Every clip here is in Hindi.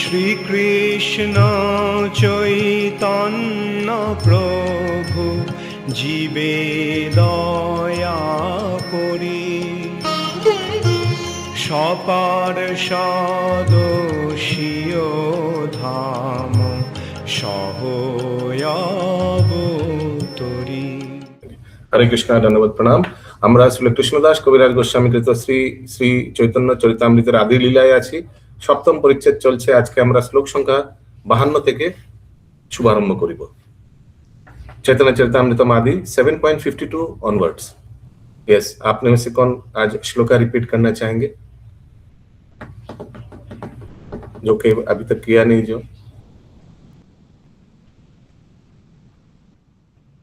শ্রীকৃষ্ণ চৈতন্য প্রভু জীবে দয়া করি, সপার্ষদস্য ধাম সহয়াবতরি। হরে কৃষ্ণ, ধন্যবাদ, প্রণাম। আমরা আসলে কৃষ্ণদাস কবিরাজ গোস্বামী কৃত শ্রী শ্রী চৈতন্য চরিতামৃতের আদি লীলায় আছি। সপ্তম পরিচ্ছেদ চলছে। আজকে আমরা শ্লোক সংখ্যা 52 থেকে শুভারম্ভ করিব। चैतन्य चरितामृतम आदि 7.52 ऑनवर्ड्स। यस, आपने में से कौन आज श्लोका रिपीट करना चाहेंगे, जो कि अभी तक किया नहीं? जो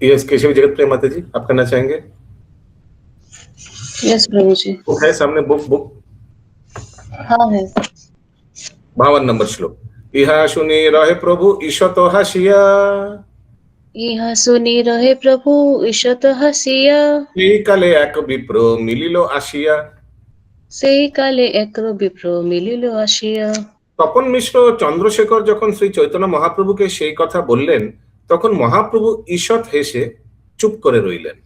यस, केशव जगत प्रेम माता जी, आप करना चाहेंगे? यस प्रभु जी। बुक है सामने, बुक हाँ है। 52 नंबर श्लोक। इहा सुनी रहे प्रभु ईशत हासिया, ইহা শুনি রহে প্রভু ঈশত হাসিয়া, এই কালে এক বিপ্র মিলিল আসিয়া। সেই কালে এক বিপ্র মিলিল আসিয়া। তপন মিশ্র চন্দ্রশেখর যখন শ্রী চৈতন্য মহাপ্রভুকে সেই কথা বললেন, তখন মহাপ্রভু ঈষৎ হেসে চুপ করে রইলেন।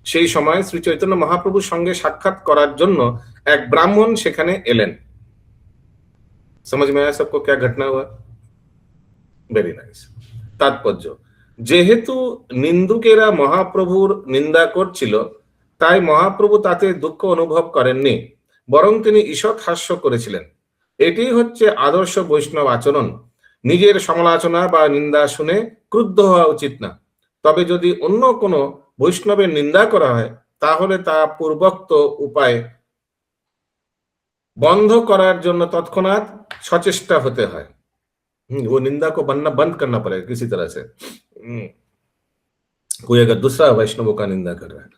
সেই সময় শ্রী চৈতন্য মহাপ্রভুর সঙ্গে সাক্ষাৎ করার জন্য এক ব্রাহ্মণ সেখানে এলেন। समझ में आया सबको क्या घटना हुआ? Very nice. तात्पर्य, যেহেতু নিন্দুকেরা মহাপ্রভুর নিন্দা করছিল, তাই মহাপ্রভু তাতে দুঃখ অনুভব করেননি, বরং তিনি ঈষৎ হাস্য করেছিলেন। এটি হচ্ছে আদর্শ বৈষ্ণব আচরণ। নিজের সমালোচনা বা নিন্দা শুনে ক্রুদ্ধ হওয়া উচিত না। তবে যদি অন্য কোনো বৈষ্ণবের নিন্দা করা হয়, তাহলে তা পূর্বোক্ত উপায় বন্ধ করার জন্য তৎক্ষণাৎ সচেष्टा होते हैं। वो निंदा को बनना बंद करना पड़ेगा किसी तरह से। कोई अगर दूसरा वैष्णवों का निंदा कर रहा है।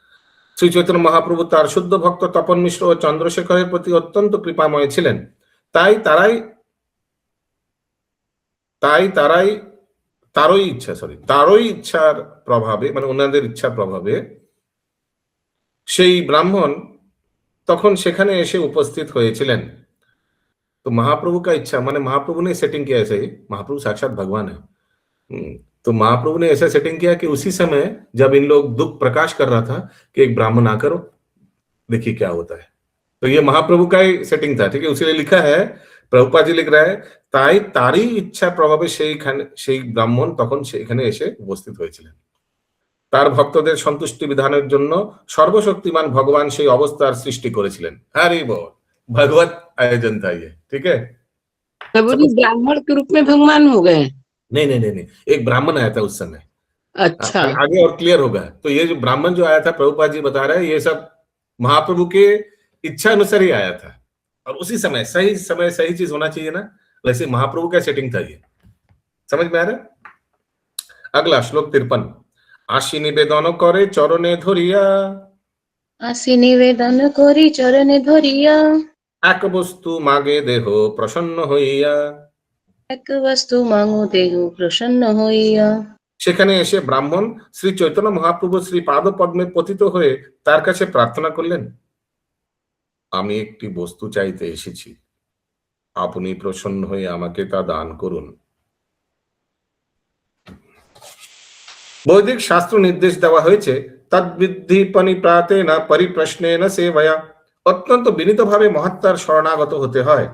श्री चैतन्य महाप्रभु तार शुद्ध भक्त तपन मिश्र और चंद्रशेखरेर प्रति अत्यंत कृपामय छिलेन। ताई तारई इच्छार प्रभावे, माने उनादेर इच्छार प्रभावे সেই ব্রাহ্মণ তখন সেখানে এসে উপস্থিত হয়েছিলেন। तो महाप्रभु का इच्छा, माने महाप्रभु ने सेटिंग किया ऐसे ही। महाप्रभु साक्षात भगवान है। तो महाप्रभु ने ऐसा सेटिंग किया कि उसी समय जब इन लोग दुख प्रकाश कर रहा था कि एक ब्राह्मण आकर देखिए क्या होता है, तो ये महाप्रभु का ही सेटिंग था। ठीक है, उसी लिखा है, प्रभुपाद जी लिख रहा है, তাই তারই ইচ্ছা প্রভাবে সেই ব্রাহ্মণ তখন সেখানে এসে উপস্থিত হয়েছিলেন। তার ভক্তদের সন্তুষ্টি বিধানের জন্য সর্বশক্তিমান ভগবান সেই অবস্থার সৃষ্টি করেছিলেন। হরি বল, भगवत आयोजन था ये। ठीक है, प्रभु जी ब्राह्मण के रूप में भगवान हो गए? नहीं, एक ब्राह्मण आया था उस समय। अच्छा, आगे और क्लियर होगा। तो ये जो ब्राह्मण जो आया था, प्रभुपाद जी बता रहे हैं, ये सब महाप्रभु के इच्छा अनुसार ही आया था। और उसी समय सही चीज होना चाहिए ना, वैसे महाप्रभु का सेटिंग था ये। समझ में आ रहा है? अगला श्लोक 53। आशी निवेदन करे चरणे धरिया, আসি নিবেদন করি চরণে ধরিয়া, এক বস্তু মাগে দেহ প্রসন্ন হইয়া। এক বস্তু মাঙু দেহ প্রসন্ন হইয়া। সেখানে এসে ব্রাহ্মণ শ্রী চৈতন্য মহাপ্রভু শ্রী পাদ পদ্মে পতিত হয়ে তার কাছে প্রার্থনা করলেন, আমি একটি বস্তু চাইতে এসেছি, আপনি প্রসন্ন হয়ে আমাকে তা দান করুন। বৈদিক শাস্ত্র নির্দেশ দেওয়া হয়েছে, তদ্বিদ্ধি পনিপ্রাতেন পরিপ্রশ্নেন সেবয়া। অত্যন্ত বিনীতভাবে মহাত্মার শরণাগত হতে হয়।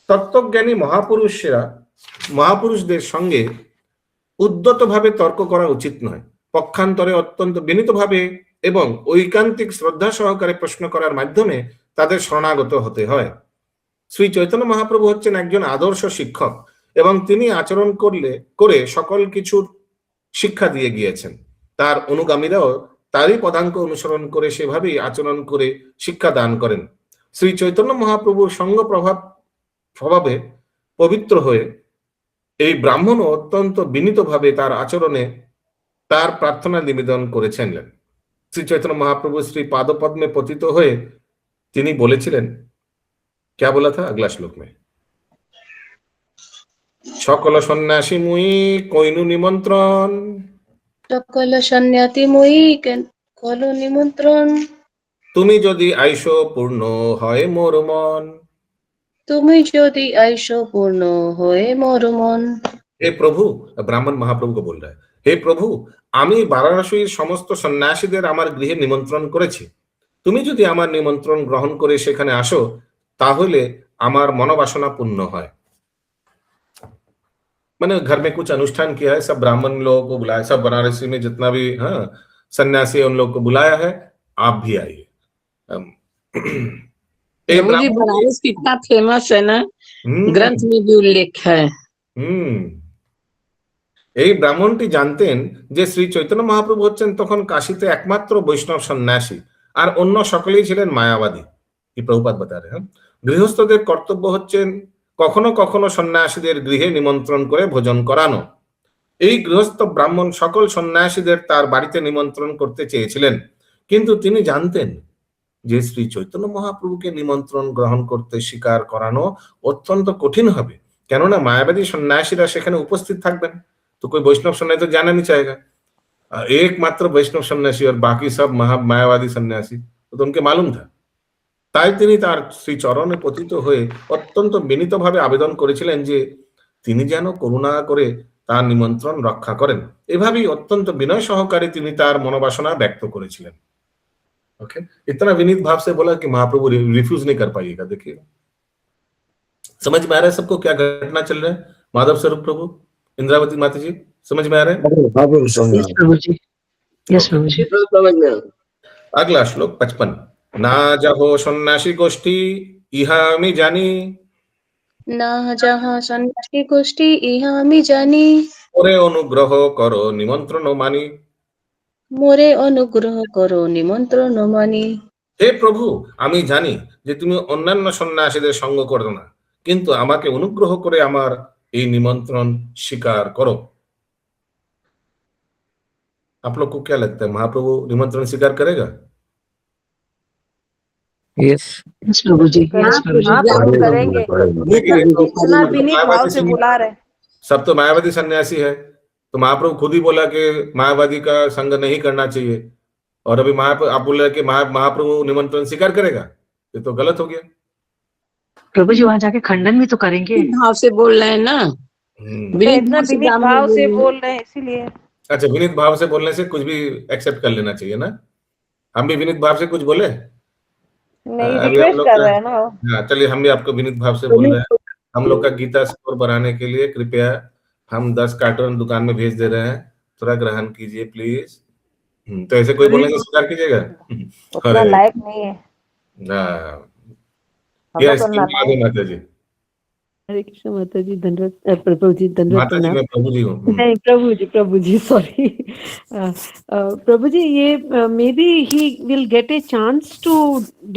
তত্ত্বজ্ঞানী মহাপুরুষদের সঙ্গে উদ্যতভাবে তর্ক করা উচিত নয়। পক্ষান্তরে অত্যন্ত বিনীতভাবে এবং ঐকান্তিক শ্রদ্ধা সহকারে প্রশ্ন করার মাধ্যমে তাদের শরণাগত হতে হয়। শ্রী চৈতন্য মহাপ্রভু হচ্ছেন একজন আদর্শ শিক্ষক এবং তিনি আচরণ করে সকল কিছুর শিক্ষা দিয়ে গিয়েছেন। তার অনুগামীরাও তারই পদাঙ্ক অনুসরণ করে সেভাবেই আচরণ করে শিক্ষা দান করেন। শ্রী চৈতন্য মহাপ্রভুর সঙ্গ প্রভাবে পবিত্র হয়ে এই ব্রাহ্মণ অত্যন্ত বিনীতভাবে তার আচরণে তার প্রার্থনা নিবেদন করেছেন। শ্রী চৈতন্য মহাপ্রভু শ্রী পাদপদ্মে পতিত হয়ে তিনি বলেছিলেন, क्या बोला था अगला श्लोक में, সকল সন্ন্যাসী মুই কইনু নিমন্ত্রণ, সকল সন্ন্যাসী মই কল নিমন্ত্রণ, তুমি যদি আইসো পূর্ণ হয় মোর মন। তুমি যদি আইসো পূর্ণ হয়ে মোর মন। हे प्रभु, ब्राह्मण महाप्रभु को बोल रहा है, हे प्रभु, আমি বারাণসীর সমস্ত সন্ন্যাসীদের আমার গৃহে নিমন্ত্রণ করেছি। তুমি যদি আমার নিমন্ত্রণ গ্রহণ করে সেখানে আসো, তাহলে আমার মনোবাসনা পূর্ণ হয়। मैंने घर में कुछ अनुष्ठान किया है, सब ब्राह्मण लोगों को बुलाया, सब बनारसी में जितना भी हाँ सन्यासी है उन लोग को बुलाया है, आप भी आइए। ये प्रभु जी ब्राह्मण बनारस कितना फेमस है ना, हम्म ग्रंथ में भी उल्लेख है। हम्म এই ব্রাহ্মণটি জানতেন যে শ্রী চৈতন্য মহাপ্রভু হচ্ছেন তখন কাশীতে একমাত্র বৈষ্ণব সন্ন্যাসী, আর অন্য সকলেই ছিলেন মায়াবাদী। কি প্রভুপাদ বতা রে, হ্যাঁ? গৃহস্থদের কর্তব্য হচ্ছেন কখনো কখনো সন্ন্যাসীদের গৃহে নিমন্ত্রণ করে ভোজন করানো। এই গৃহস্থ ব্রাহ্মণ সকল সন্ন্যাসীদের তার বাড়িতে নিমন্ত্রণ করতে চেয়েছিলেন, কিন্তু তিনি জানতেন যে শ্রী চৈতন্য মহাপ্রভুকে নিমন্ত্রণ গ্রহণ করতে স্বীকার করানো অত্যন্ত কঠিন হবে, কেননা মায়াবাদী সন্ন্যাসীরা সেখানে উপস্থিত থাকবেন। तो कोई वैष्णव सन्यासी तो जाना नहीं चाहेगा, एकमात्र वैष्णव सन्यासी और बाकी सब मायावादी सन्यासी, तो उनके मालूम था। তাই তিনি তার শ্রী চরণে পতিত হয়ে অত্যন্ত বিনীতভাবে আবেদন করেছিলেন যে তিনি যেন করুণা করে তার নিমন্ত্রণ রক্ষা করেন। এভাবেই অত্যন্ত বিনয় সহকারে তিনি তার মনোবাসনা ব্যক্ত করেছিলেন। ओके, इतना विनीत भाव से बोला कि महाप्रभु रिफ्यूज नहीं कर पाइएगा। देखिए, समझ में आ रहा है सबको क्या घटना चल रहा है? माधव स्वरूप प्रभु, इंद्रावती माता जी, समझ में आ रहा है? Yes, प्रभु जी। Yes, प्रभु जी। समझ में अगला श्लोक 55। ना जहो सन्यासी गोष्ठी इहा আমি জানি, না যাহা সন্ন্যাসী গোষ্ঠী ইহা আমি জানি, ওরে অনুগ্রহ করো নিমন্ত্রণ মানি। মোরে অনুগ্রহ করো নিমন্ত্রণ মানি। হে প্রভু, আমি জানি যে তুমি অন্যান্য সন্ন্যাসীদের সঙ্গ করো না, কিন্তু আমাকে অনুগ্রহ করে আমার এই নিমন্ত্রণ স্বীকার করো। आप लोग को क्या लगता है, महाप्रभु निमंत्रण स्वीकार करेगा? यस। Yes, प्रभु जी। Yes, प्रभु जी। हाँ, प्रभु करेंगे, देखिए, इतना विनीत भाव से बुला रहे। सब तो मायावादी सन्यासी है, तो महाप्रभु खुद ही बोला कि मायावादी का संग नहीं करना चाहिए, और अभी आप बोल रहे हैं कि महाप्रभु निमंत्रण स्वीकार करेगा, ये तो गलत हो गया। प्रभु जी वहां जाके खंडन भी तो करेंगे। भाव से बोल रहे हैं ना, इतना विनीत भाव से बोल रहे हैं इसीलिए। अच्छा, विनीत भाव से बोलने से कुछ भी एक्सेप्ट कर लेना चाहिए ना? हम भी विनीत भाव से कुछ बोले? नहीं, अभी हम रिक्वेस्ट लोग कर रहे हैं ना। हाँ, चलिए हम भी आपको विनीत भाव से बोल रहे हैं। हम लोग का गीता स्कोर बढ़ाने के लिए कृपया हम 10 कार्टून दुकान में भेज दे रहे हैं, थोड़ा ग्रहण कीजिए प्लीज। तो ऐसे कोई बोलने से स्वीकार कीजिएगा? उतना अरे लायक नहीं है। हाँ, हम क्या लोग तो स्कीम बना दो माता जी? हरे कृष्ण माता जी, धन्यवाद। प्रभु जी धन्यवाद। माता जी मैं प्रभु जी हूँ। नहीं, प्रभु जी सॉरी। प्रभु जी ये may be he will get a chance to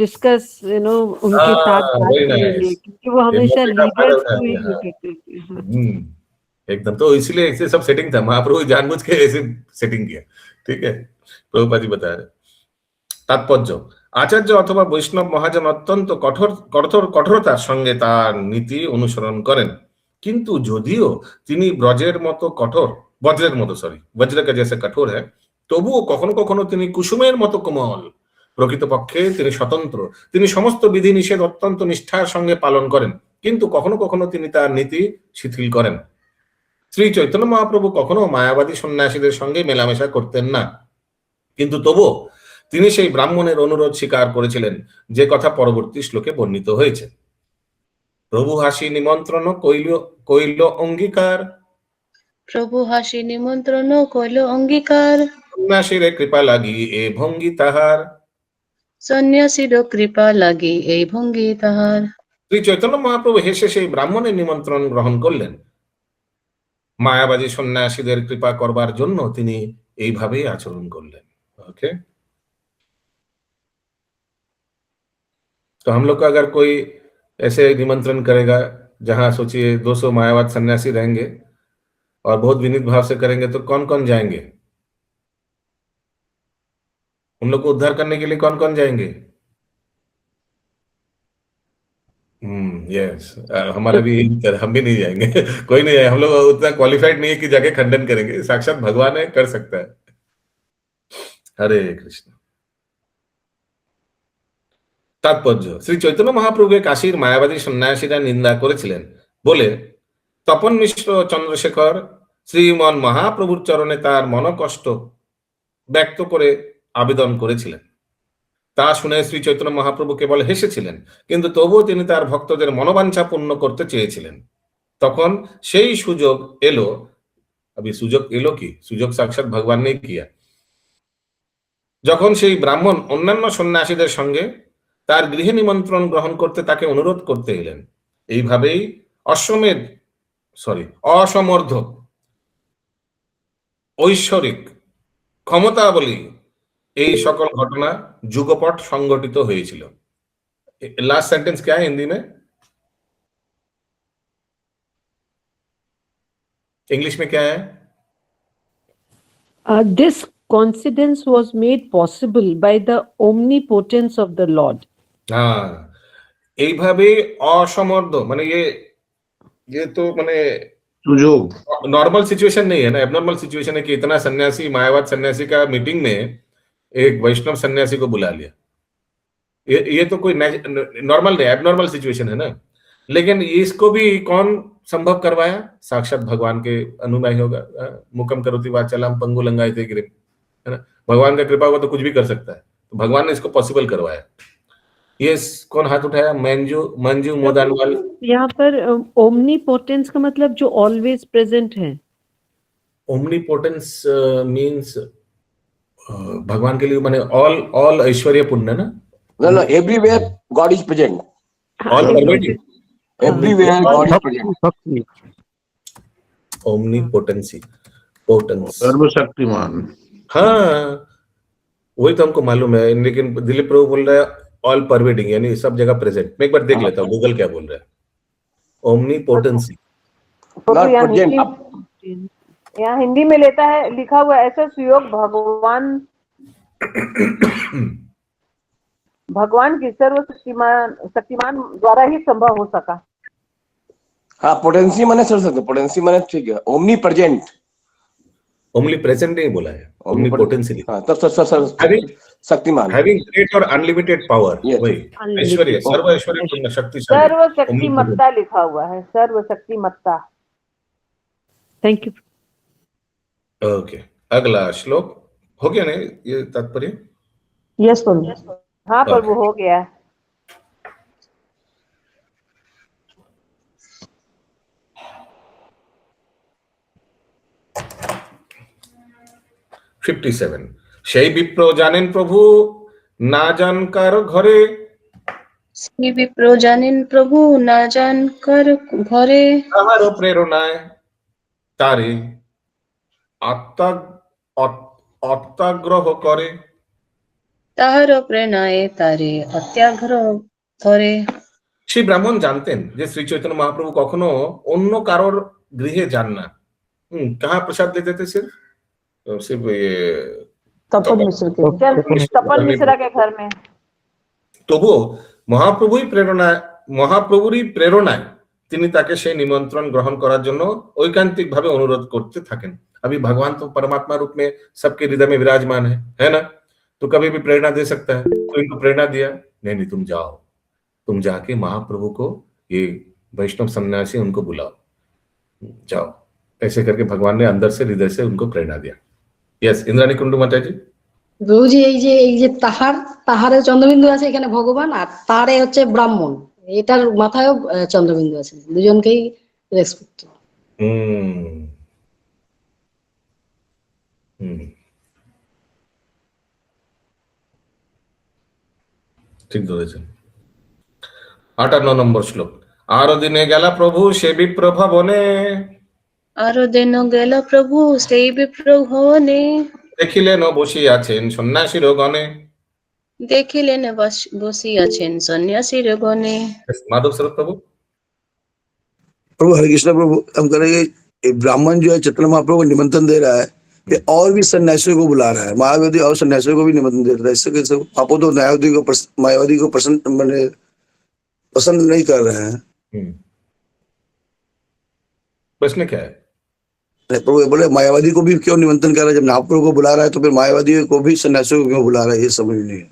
discuss उनके साथ बात very करेंगे, nice। क्योंकि वो हमेशा ये मौके का फायदा लीडर्स को उठाते ही हैं, हाँ। करते थे। हाँ। एकदम, तो इसीलिए ऐसे सब सेटिंग था, महाप्रभु जानबूझ के ऐसे सेटिंग किया। ठीक है, प्रभुपाद जी बता रहे। তাৎপর্য, আচার্য অথবা বৈষ্ণব মহাজন অত্যন্ত কঠোরতার সঙ্গে তার নীতি অনুসরণ করেন, কিন্তু যদিও তিনি বজ্রের মতো কঠোর হ্যাঁ, তবুও কখনো কখনো তিনি কুসুমের মতো কোমল। প্রকৃতপক্ষে তিনি স্বতন্ত্র, তিনি সমস্ত বিধি নিষেধ অত্যন্ত নিষ্ঠার সঙ্গে পালন করেন, কিন্তু কখনো কখনো তিনি তার নীতি শিথিল করেন। শ্রী চৈতন্য মহাপ্রভু কখনো মায়াবাদী সন্ন্যাসীদের সঙ্গে মেলামেশা করতেন না, কিন্তু তবুও তিনি সেই ব্রাহ্মণের অনুরোধ স্বীকার করেছিলেন, যে কথা পরবর্তী শ্লোকে বর্ণিত হয়েছে। প্রভু হাসি নিমন্ত্রণ কইল অঙ্গীকার, প্রভু হাসি নিমন্ত্রণ কইল অঙ্গীকার, সন্ন্যাসীর কৃপা লাগি এ ভঙ্গি তাহার। সন্ন্যাসীর কৃপা লাগি এই ভঙ্গি তাহার। শ্রী চৈতন্য মহাপ্রভু হেসে সেই ব্রাহ্মণের নিমন্ত্রণ গ্রহণ করলেন। মায়াবাদী সন্ন্যাসীদের কৃপা করবার জন্য তিনি এইভাবেই আচরণ করলেন। ओके, तो हम लोग का अगर कोई ऐसे निमंत्रण करेगा जहां सोचिए 200 मायावाद सन्यासी रहेंगे और बहुत विनीत भाव से करेंगे, तो कौन कौन जाएंगे? उन लोग को उद्धार करने के लिए कौन कौन जाएंगे? यस, हमारा भी हम भी नहीं जाएंगे। कोई नहीं जाए, हम लोग उतना क्वालिफाइड नहीं है कि जाके खंडन करेंगे, साक्षात भगवान है, कर सकता है। हरे कृष्ण। তাৎপর্য, শ্রী চৈতন্য মহাপ্রভুকে কাশীর মায়াবাদী সন্ন্যাসীরা নিন্দা করেছিলেন বলে তপন মিশ্র চন্দ্রশেখর শ্রীমন মহাপ্রভুর চরণে তার মনকষ্ট ব্যক্ত করে আবেদন করেছিলেন। তা শুনে শ্রী চৈতন্য মহাপ্রভু কেবল হেসেছিলেন, কিন্তু তবুও তিনি তার ভক্তদের মনোবাঞ্ছা পূর্ণ করতে চেয়েছিলেন। তখন সেই সুযোগ এলো, সুযোগ এলো কি, সুযোগ সাক্ষাৎ ভগবান নেই কিয়া, যখন সেই ব্রাহ্মণ অন্যান্য সন্ন্যাসীদের সঙ্গে তার গৃহে নিমন্ত্রণ গ্রহণ করতে তাকে অনুরোধ করতে এলেন। এইভাবেই অসমর্থ ঐশ্বরিক ক্ষমতাবলী এই সকল ঘটনা যুগপট সংগঠিত হয়েছিল। लास्ट सेंटेंस क्या है हिंदी में, इंग्लिश में क्या है? This coincidence was made possible by the omnipotence of the Lord. हाँ, এইভাবে অসমর্থ মানে ये तो माने सुजोग नॉर्मल सिचुएशन नहीं है ना, एबनॉर्मल सिचुएशन है कि इतना सन्यासी, मायावाद सन्यासी का मीटिंग में एक वैष्णव सन्यासी को बुला लिया। ये तो कोई नॉर्मल नहीं, एबनॉर्मल सिचुएशन है ना। लेकिन इसको भी कौन संभव करवाया? साक्षात भगवान के अनुयायी होगा। मुकम करोति वाचालम पंगु लंगायते गिरिम, है ना। भगवान का कृपा होगा तो कुछ भी कर सकता है, तो भगवान ने इसको पॉसिबल करवाया। ये कौन हाथ उठाया? मंजू मोदानवाल। यहाँ पर ओमनीपोटेंस का मतलब जो ऑलवेज प्रेजेंट है। ओमनीपोटेंस मींस भगवान के लिए माने ऑल ऐश्वर्य पुण्य ना। No, everywhere God is present. All pervading. Everywhere God is present. Omnipotency, potence. सर्वशक्तिमान। हाँ, वही तो हमको मालूम है, लेकिन दिलीप प्रभु बोल रहा है ऑल परवेडिंग, यानी सब जगह प्रेजेंट। मैं एक बार देख लेता हूँ गूगल क्या बोल रहा है। ओमनीपोटेंसी Not present. यहाँ हिंदी में लेता है, लिखा हुआ ऐसा सुयोग भगवान की शक्तिमान द्वारा ही संभव हो सका। हाँ, पोटेंसी माने सर्वशक्ति, पोटेंसी माने ठीक है, ओमनी प्रेजेंट। ओमनी प्रेजेंट नहीं बोला है, ओमनीपोटेंसी लिखा। हाँ, तब शक्तिमान, हैविंग ग्रेट और अनलिमिटेड पावर, वही ऐश्वर्य, सर्व ऐश्वर्य पूर्ण शक्तिशाली, सर्वशक्तिमत्ता लिखा हुआ है, सर्वशक्तिमत्ता। Thank you. ओके, अगला श्लोक हो गया नहीं ये तात्पर्य? यस प्रभु। हाँ प्रभु, हो गया। সেই বিপ্র জানেন প্রভু না জানকার ঘরে, সেই বিপ্র জানেন প্রভু না জানকার ঘরে, তাহার প্রেরণায় তারে অত্যাগ্রহ করে, তাহার প্রেরণায় তারে অত্যাগ্রহ করে। সেই ব্রাহ্মণ জানতেন যে শ্রী চৈতন্য মহাপ্রভু কখনো অন্য কারোর গৃহে যান না। कहाँ प्रसाद देते थे? सिर्फ ये तपन मिश्रा के घर में। তবুও মহাপ্রভুরই প্রেরণায় তিনি তাকে সেই নিমন্ত্রণ গ্রহণ করার জন্য ঐকান্তিক ভাবে অনুরোধ करते থাকেন। अभी भगवान तो परमात्मा रूप में सबके हृदय में विराजमान है ना, तो कभी भी प्रेरणा दे सकता है। तो इनको प्रेरणा दिया, नहीं तुम जाओ, तुम जाके महाप्रभु को, ये वैष्णव सन्यासी उनको बुलाओ, जाओ। ऐसे करके भगवान ने अंदर से हृदय से उनको प्रेरणा दिया। यस, इंद्राणी कुंडू माता जी। প্রভুজি এই যে তাহারে চন্দ্রবিন্দু আছে এখানে ভগবান, আর তারে হচ্ছে ব্রাহ্মণ, এটার মাথায়ও চন্দ্রবিন্দু আছে, দুজনকেই রেসপেক্ট। ঠিক ধরেছেন। 58 নম্বর শ্লোক। আরো দিনে গেলা প্রভু সে বিপ্র ভবনে, আরো দিন গেল প্রভু সেই বিপ্র ভবনে, দেখিলেন বসিয়াছেন সন্ন্যাসীর গণে, দেখিলেন বসিয়াছেন সন্ন্যাসীর গণে। माधव शरद प्रभु। प्रभु हरे कृष्ण प्रभु, हम कह रहे हैं ये ब्राह्मण जो है चैतन्य महाप्रभु को निमंत्रण दे रहा है, ये और भी सन्यासियों को बुला रहा है, मायावादी और सन्यासियों को भी निमंत्रण दे रहा है। इससे कैसे आप तो मायावादी को पसंद नहीं कर रहे हैं। प्रश्न क्या है? प्रभु बोले मायावादी को भी क्यों निमंत्रण कर रहा है? जब महाप्रभु को बुला रहा है तो फिर मायावादी को भी सन्यासियों को क्यों बुला रहा है? ये समझ नहीं है।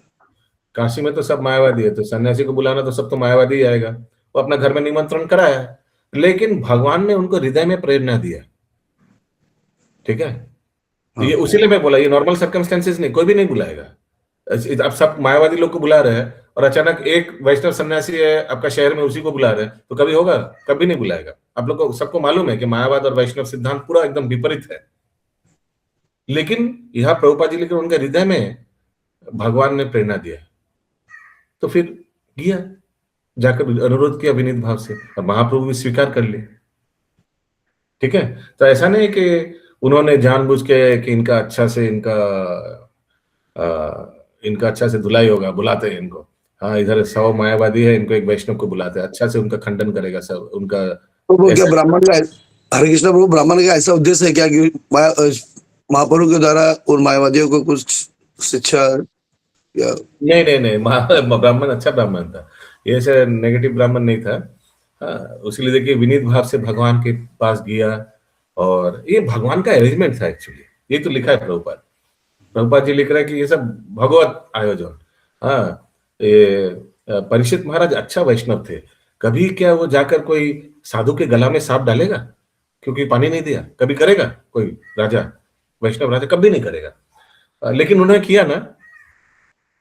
काशी में तो सब मायावादी है, तो सन्यासी को बुलाना तो सब तो मायावादी ही आएगा। वो अपना घर में निमंत्रण कराया, लेकिन भगवान ने उनको हृदय में प्रेरणा दिया। ठीक है, तो ये उसीलिए मैं बोला, ये नॉर्मल सर्कमस्टेंसेस नहीं, कोई भी नहीं बुलाएगा। अब सब मायावादी लोग को बुला रहे हैं और अचानक एक वैष्णव सन्यासी है आपका शहर में, उसी को बुला रहे हैं, तो कभी होगा? कभी नहीं बुलाएगा। आप लोग को सबको मालूम है कि मायावाद और वैष्णव सिद्धांत पूरा एकदम विपरीत है, लेकिन यहाँ प्रभुपाद जी लिखे उनके हृदय में भगवान ने प्रेरणा दिया, तो फिर गया, जाकर अनुरोध किया विनीत भाव से, और महाप्रभु भी स्वीकार कर लिए। ठीक है, तो ऐसा नहीं कि उन्होंने जानबूझ के कि इनका अच्छा से धुलाई होगा, बुलाते हैं इनको। हाँ, इधर 100 मायावादी है, इनको एक वैष्णव को बुलाते हैं, अच्छा से उनका खंडन करेगा सब उनका। प्रभु क्या ब्राह्मण का, हरे कृष्ण प्रभु, ब्राह्मण का ऐसा उद्देश्य है क्या कि महाप्रभु के द्वारा उन मायावादियों को कुछ शिक्षा या? नहीं, ब्राह्मण अच्छा ब्राह्मण था, ये ऐसे नेगेटिव ब्राह्मण नहीं था। हाँ, उसलिए देखिए विनीत भाव से भगवान के पास गया, और ये भगवान का अरेंजमेंट था एक्चुअली। ये तो लिखा है प्रभुपाद जी लिख रहे हैं कि ये सब भगवत आयोजन। हाँ, ये परीक्षित महाराज अच्छा वैष्णव थे, कभी क्या वो जाकर कोई साधु के गला में सांप डालेगा क्योंकि पानी नहीं दिया? कभी करेगा कोई राजा, वैष्णव राजा? कभी नहीं करेगा। लेकिन उन्होंने किया ना,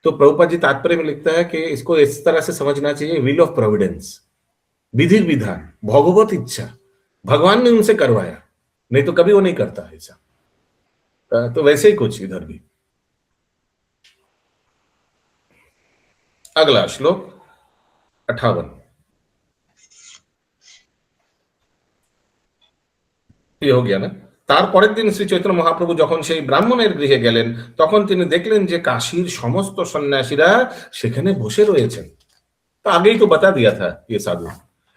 तो प्रभुपाद जी तात्पर्य में लिखता है कि इसको इस तरह से समझना चाहिए, विल ऑफ प्रोविडेंस, विधि विधान, भगवत इच्छा, भगवान ने उनसे करवाया, नहीं तो कभी वो नहीं करता ऐसा। तो वैसे ही कुछ इधर भी। अगला श्लोक 58, ये हो गया ना। তারপরের দিন শ্রী চৈতন্য মহাপ্রভু যখন সেই ব্রাহ্মণের গৃহে গেলেন, তখন তিনি দেখলেন যে কাশীর সমস্ত সন্ন্যাসীরা সেখানে বসে রয়েছেন। तो आगे ही तो बता दिया था ये साधु,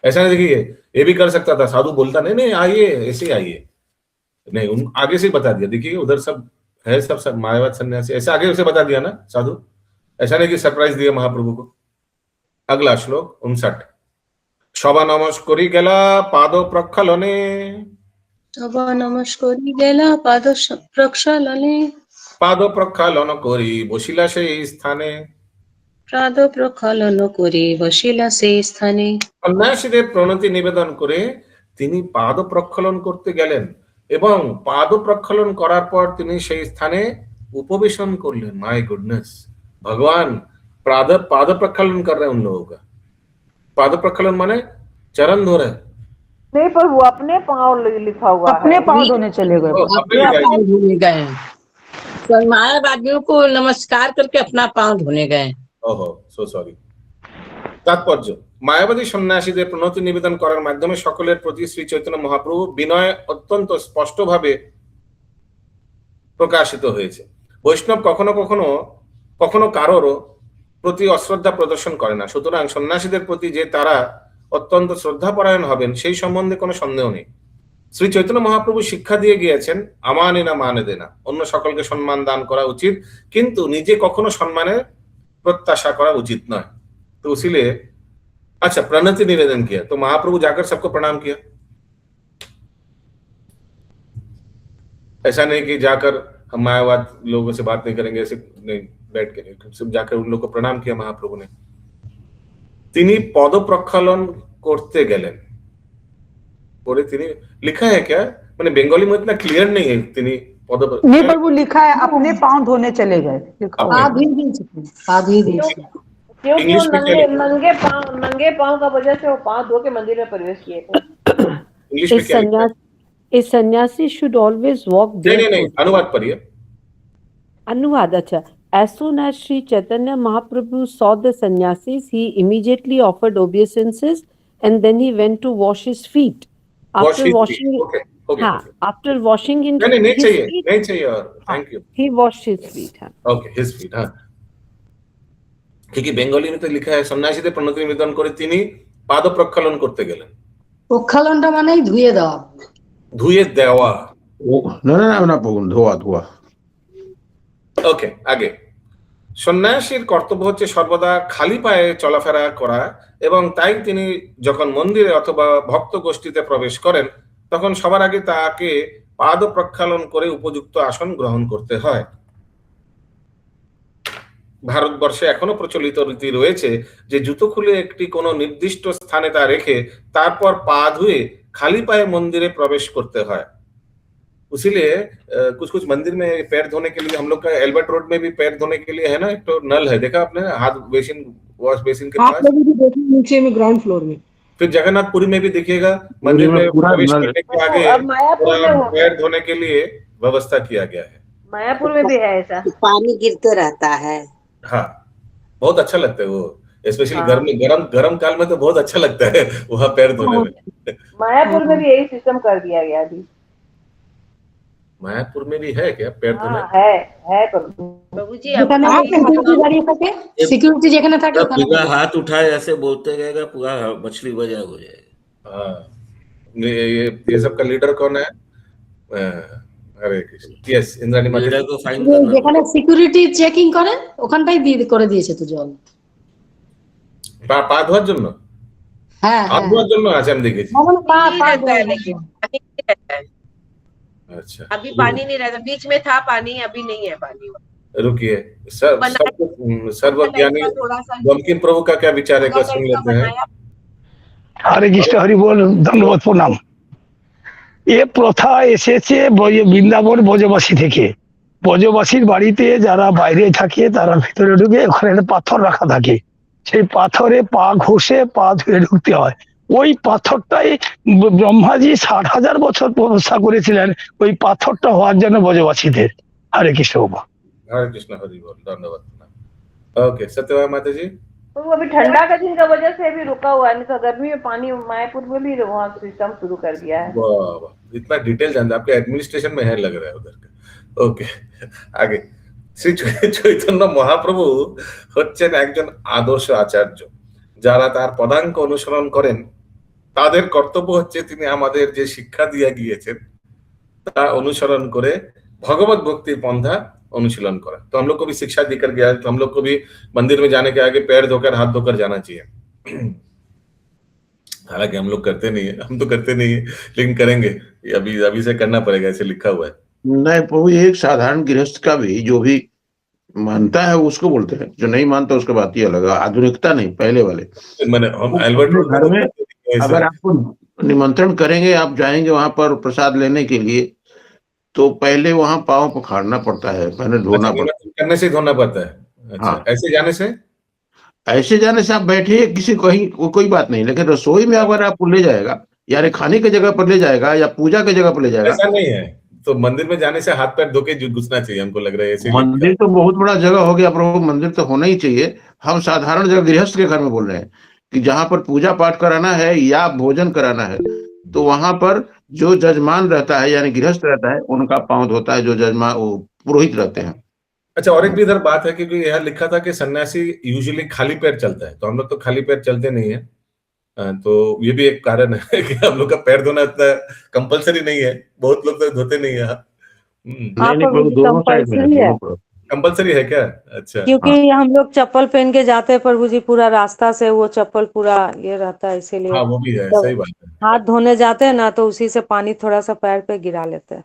ऐसा नहीं देखिए ये भी कर सकता था, साधु बोलता नहीं आइए, ऐसे आइए, नहीं, उन आगे से बता दिया। देखिए उधर सब है, सब मायावाद सन्यासी, ऐसे आगे उसे बता दिया ना साधु, ऐसा नहीं कि सरप्राइज दिया महाप्रभु को। अगला श्लोक 59, सभा नमस्करी गेला पाद प्रक्षालने, সভা নমস্করি গেলা পাদ প্রক্ষালনে, পাদ প্রক্ষালন করি বসিলা সেই স্থানে, পাদ প্রক্ষালন করে বসিলা সেই স্থানে। সন্ন্যাসীদের প্রণতি নিবেদন করে তিনি পাদ প্রক্ষালন করতে গেলেন, এবং পাদ প্রক্ষালন করার পর তিনি সেই স্থানে उपवेशन করলেন। माय गुडनेस, भगवान पाद प्रक्षालन कर रहे हैं उन लोगों का। पाद प्रक्षालन माने चरण धो रहे हैं। नहीं, पर वो अपने पाँव लिखा हुआ है, अपने पाँव धोने चले गए। अपने पाँव धोने गए हैं, मायावादियों को नमस्कार करके अपना पाँव धोने गए। ओहो, सो सॉरी। तात्पर्य, मायावादी সন্ন্যাসীদের প্রণতি নিবেদন করার মাধ্যমে সকলের প্রতি শ্রী চৈতন্য মহাপ্রভু বিনয় অত্যন্ত স্পষ্টভাবে প্রকাশিত হয়েছে। বৈষ্ণব কখনো কখনো কখনো কারোর প্রতি অশ্রদ্ধা প্রদর্শন করে না, সুতরাং সন্ন্যাসীদের প্রতি যে তারা অত্যন্ত শ্রদ্ধাপরায়ণ হবেন সেই সম্বন্ধে কোনো সন্দেহ নেই। শ্রী চৈতন্য মহাপ্রভু শিক্ষা দিয়ে গিয়েছেন, আমানে না মানে দেনা, অন্য সকলকে সম্মান দান করা উচিত, কিন্তু নিজে কখনো সম্মানের प्रत्याशा करा उचित न है। तो इसीलिए अच्छा प्रणति निवेदन किया, तो महाप्रभु जाकर सबको प्रणाम किया। ऐसा नहीं कि जाकर हम मायावाद लोगों से बात नहीं करेंगे, ऐसे नहीं बैठ के नहीं, सिर्फ जाकर उन लोगों को प्रणाम किया महाप्रभु ने। তিনি পদ প্রক্ষালন করতে গেলেন পরে তিনি लिखा है क्या, मैंने बंगाली में इतना क्लियर नहीं है, তিনি पद नहीं, पर वो लिखा है अपने पाँव धोने चले गए, क्योंकि वो नंगे पाँव का वजह से वो पाँव धो के मंदिर में प्रवेश किए थे। इंग्लिश में क्या लिखा है? A sannyasi should always walk barefoot. नहीं, अनुवाद पढ़िए। अनुवाद, अच्छा। As soon as Sri Chaitanya Mahaprabhu saw the sannyasis, he immediately offered obeisances and then he went to wash his feet. After washing, after washing in his feet, नहीं चाहिए और thank you, he washed his feet. Okay, his feet. हाँ, क्योंकि বেঙ্গলি में तो लिखा है সন্ন্যাসীদের প্রণতি নিবেদন করে তিনি পাদ প্রক্ষালন করতে গেলেন। প্রক্ষালনটা মানে ধুয়ে দেওয়া, ধুয়ে দেওয়া, না ধোয়া। ওকে, আগে সন্ন্যাসীর কর্তব্য হচ্ছে সর্বদা খালি পায়ে চলাফেরা করা, এবং তাই তিনি যখন মন্দিরে অথবা ভক্ত গোষ্ঠীতে প্রবেশ করেন তখন সবার আগে তাকে পাদ প্রক্ষালন করে উপযুক্ত আসন গ্রহণ করতে হয়। ভারতবর্ষে এখনো প্রচলিত রীতি রয়েছে যে জুতো খুলে একটি কোনো নির্দিষ্ট স্থানে তা রেখে তারপর পা ধুয়ে খালি পায়ে মন্দিরে प्रवेश करते हैं। इसीलिए कुछ कुछ मंदिर में पैर धोने के लिए हम लोग का एल्बर्ट रोड में भी पैर धोने के लिए है ना, एक तो नल है, देखा आपने हाथ बेसिन वॉश बेसिन के आप पास। लोग भी देखें नीचे में ग्राउंड फ्लोर में। फिर जगन्नाथपुरी में भी देखिएगा मंदिर में पूरा प्रवेश नल करने के आगे अब मायापुर पूरा में हो गया, पैर धोने के लिए व्यवस्था किया गया है। मायापुर में भी है ऐसा। पानी गिरते रहता है। हाँ, बहुत अच्छा लगता है वो, स्पेशली हाँ। गर्मी गरम गरम काल में तो बहुत अच्छा लगता है वहाँ पैर धोने में। मायापुर में भी यही सिस्टम कर दिया गया अभी। मायापुर में भी है क्या पैर धोने? हाँ है प्रभु जी। যেখানে সিকিউরিটি দাঁড়িয়ে থাকে, সিকিউরিটি যেখানে থাকে ওখানে पूरा हाथ उठाए ऐसे बोलते रहेगा, पूरा मछली बजा हो जाएगा। हाँ, ये सबका लीडर कौन है? हरे कृष्ण। यस, इंद्राणी माता लीडर जी। को फाइन करना যেখানে সিকিউরিটি চেকিং করে ওখানটাই দিয়ে করে দিয়েছে তো জল। পা ধোয়ার জন্য, হ্যাঁ হাত হ্যাঁ, ধোয়ার জন্য আছে আমি দেখেছি। মানে পা পা रहता है, ধোয়ার लेकिन জন্য। पानी नहीं रहता है। अच्छा, अभी पानी नहीं रहता, बीच में था पानी, अभी नहीं है पानी। रुकिए, सर्वज्ञानी थोड़ा सा बंकिम प्रभु का क्या विचार है, सुन लेते हैं। হরে কৃষ্ণ, হরি বল, ধন্যবাদ, প্রণাম। এ প্রথা এসেছে বৃন্দাবন ব্রজবাসী থেকে। ব্রজবাসীর বাড়িতে যারা বাইরে থাকে তারা ভিতরে ঢুকে ওখানে একটা পাথর রাখা থাকে, সেই পাথরে পা ঘষে পা ধুয়ে ঢুকতে হয়। ওই পাথরটাই ব্রহ্মাজি 60,000 বছর তপস্যা করেছিলেন ওই পাথরটা হওয়ার জন্য ব্রজবাসীদের। হরে কৃষ্ণ বাবা। हरे कृष्ण, हरि बोल, धन्यवाद। ओके, सत्यवाय माता जी। तो अभी ठंडा का दिन का वजह से भी रुका हुआ है, नहीं तो गर्मी में पानी मायापुर में भी वहाँ सिस्टम शुरू कर दिया है। वाह वाह, इतना डिटेल जानते, आपके एडमिनिस्ट्रेशन में है लग रहा है उधर का। ओके, आगे। শ্রী চৈতন্য মহাপ্রভু হচ্ছেন একজন আদর্শ আচার্য। যারা তার পদাঙ্ক অনুসরণ করেন তাদের কর্তব্য হচ্ছে তিনি আমাদের যে শিক্ষা দিয়ে গিয়েছেন তা অনুসরণ করে भगवत भक्ति पंथा अनुशीलन करा। तो हम लोग को भी शिक्षा देकर गया है, तो हम लोग को भी मंदिर में जाने के आगे पैर धोकर हाथ धोकर जाना चाहिए। हालांकि हम लोग करते नहीं है, हम तो करते नहीं है, लेकिन करेंगे, अभी से करना पड़ेगा, ऐसे लिखा हुआ है। नहीं प्रभु, ये एक साधारण गृहस्थ का भी जो भी मानता है उसको बोलते हैं, जो नहीं मानता उसका बात ही अलग है। आधुनिकता नहीं, पहले वाले। मैंने हम एल्बर्ट घर में अगर आपको निमंत्रण करेंगे, आप जाएंगे वहां पर प्रसाद लेने के लिए, तो पहले वहां पाँव पखाड़ना पड़ता है, पहले धोना पड़ता है। करने से धोना पड़ता है। अच्छा, हाँ। ऐसे जाने से आप बैठिए किसी कहीं कोई बात नहीं, लेकिन रसोई में अगर आपको ले जाएगा, यानी खाने की जगह पर ले जाएगा या पूजा की जगह पर ले जाएगा, ऐसा नहीं है। तो मंदिर में जाने से हाथ पैर धो के घुसना चाहिए, हमको लग रहा है ऐसे। मंदिर तो बहुत बड़ा जगह हो गया प्रभु, मंदिर तो होना ही चाहिए। हम साधारण जगह गृहस्थ के घर में बोल रहे हैं कि जहां पर पूजा पाठ कराना है या भोजन कराना है, तो वहां पर जो जजमान रहता है यानी गृहस्थ रहता है उनका पांव धोता है, जो जजमान वो पुरोहित रहते हैं। अच्छा, और एक भी इधर बात है क्योंकि यह लिखा था कि सन्यासी यूजुअली खाली पैर चलता है, तो हम लोग तो खाली पैर चलते नहीं है। तो ये भी एक कारण है कि हम लोग का पैर धोना इतना कंपलसरी नहीं है, बहुत लोग तो धोते नहीं है। नहीं प्रभु, दोनों साइड में है, कंपलसरी है क्या? अच्छा, क्योंकि हम लोग चप्पल पहन के जाते हैं प्रभु जी, पूरा रास्ता से वो चप्पल पूरा ये रहता है, इसीलिए हाँ वो भी है, जब सही बात है। हाथ धोने जाते हैं ना तो उसी से पानी थोड़ा सा पैर पे गिरा लेते हैं,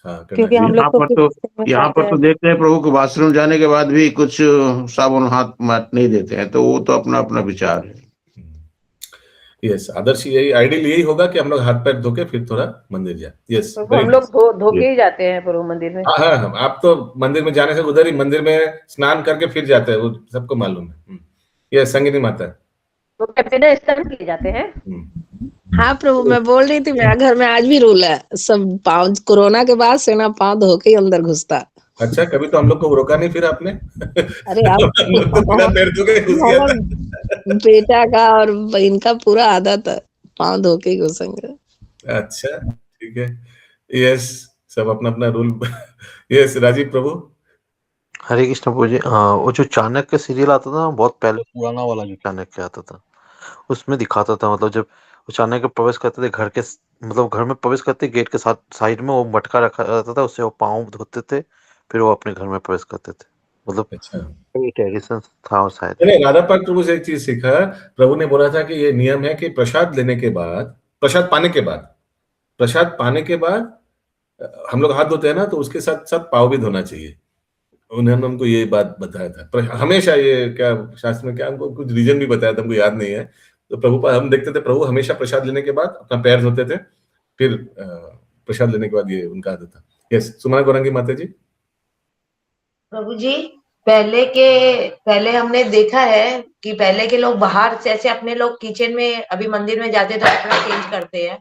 हाँ, क्योंकि हम यहाँ लोग पर यहाँ पर तो देखते हैं प्रभु को वॉशरूम जाने के बाद भी कुछ साबुन हाथ माथ नहीं देते हैं, तो वो तो अपना अपना विचार है। यस, आदर्श यही आइडियल यही होगा कि हम लोग हाथ पैर धो के फिर थोड़ा मंदिर जाए। यस, तो हम लोग धो के ही जाते हैं प्रभु मंदिर में। हाँ, आप तो मंदिर में जाने से उधर ही मंदिर में स्नान करके फिर जाते हैं, वो सबको मालूम है। यस, संगिनी माता, तो बिना स्नान किए जाते हैं। हाँ प्रभु, मैं बोल रही थी मेरा घर में आज भी रूल है, सब पाँव कोरोना के बाद से ना पाँव धो के ही अंदर घुसता। अच्छा, कभी तो हम लोग को रोका नहीं फिर आपने? अरे आप हम लोग तो बिना पैर धो के घुस गया था। बेटा का और बहन का पूरा आदत है, पाँव धो के ही घुसेंगे। अच्छा, ठीक है। यस, सब अपना अपना रूल। यस, राजीव प्रभु। हरे कृष्ण प्रभु जी। वो जो चाणक्य सीरियल आता था ना, बहुत पहले पुराना वाला जो चाणक्य आता था, उसमें दिखाता था, मतलब जब वो चाणक्य प्रवेश करते थे घर के, मतलब घर में प्रवेश करते गेट के साथ साइड में वो मटका रखा रहता था, उससे वो पाँव धोते थे, फिर वो अपने घर में प्रवेश करते थे। मतलब अच्छा, ट्रेडिशन था वो शायद। मैंने राधा पाठ प्रभु से एक चीज सीखा। प्रभु ने बोला था कि ये नियम है कि प्रसाद लेने के बाद, प्रसाद पाने के बाद हम लोग हाथ धोते हैं ना, तो उसके साथ साथ पाँव भी धोना चाहिए। उन्होंने हमको ये बात बताया था, पर हमेशा ये क्या शास्त्र में क्या हमको कुछ रीजन भी बताया था, हमको याद नहीं है। तो प्रभु हम देखते थे प्रभु हमेशा प्रसाद लेने के बाद अपना पैर धोते थे, फिर प्रसाद लेने के बाद ये उनका आदत था। यस, सुमना गौरंगी माता जी। प्रभु जी, पहले हमने देखा है कि पहले के लोग बाहर जैसे अपने लोग किचन में अभी मंदिर में जाते तो कपड़ा चेंज करते हैं,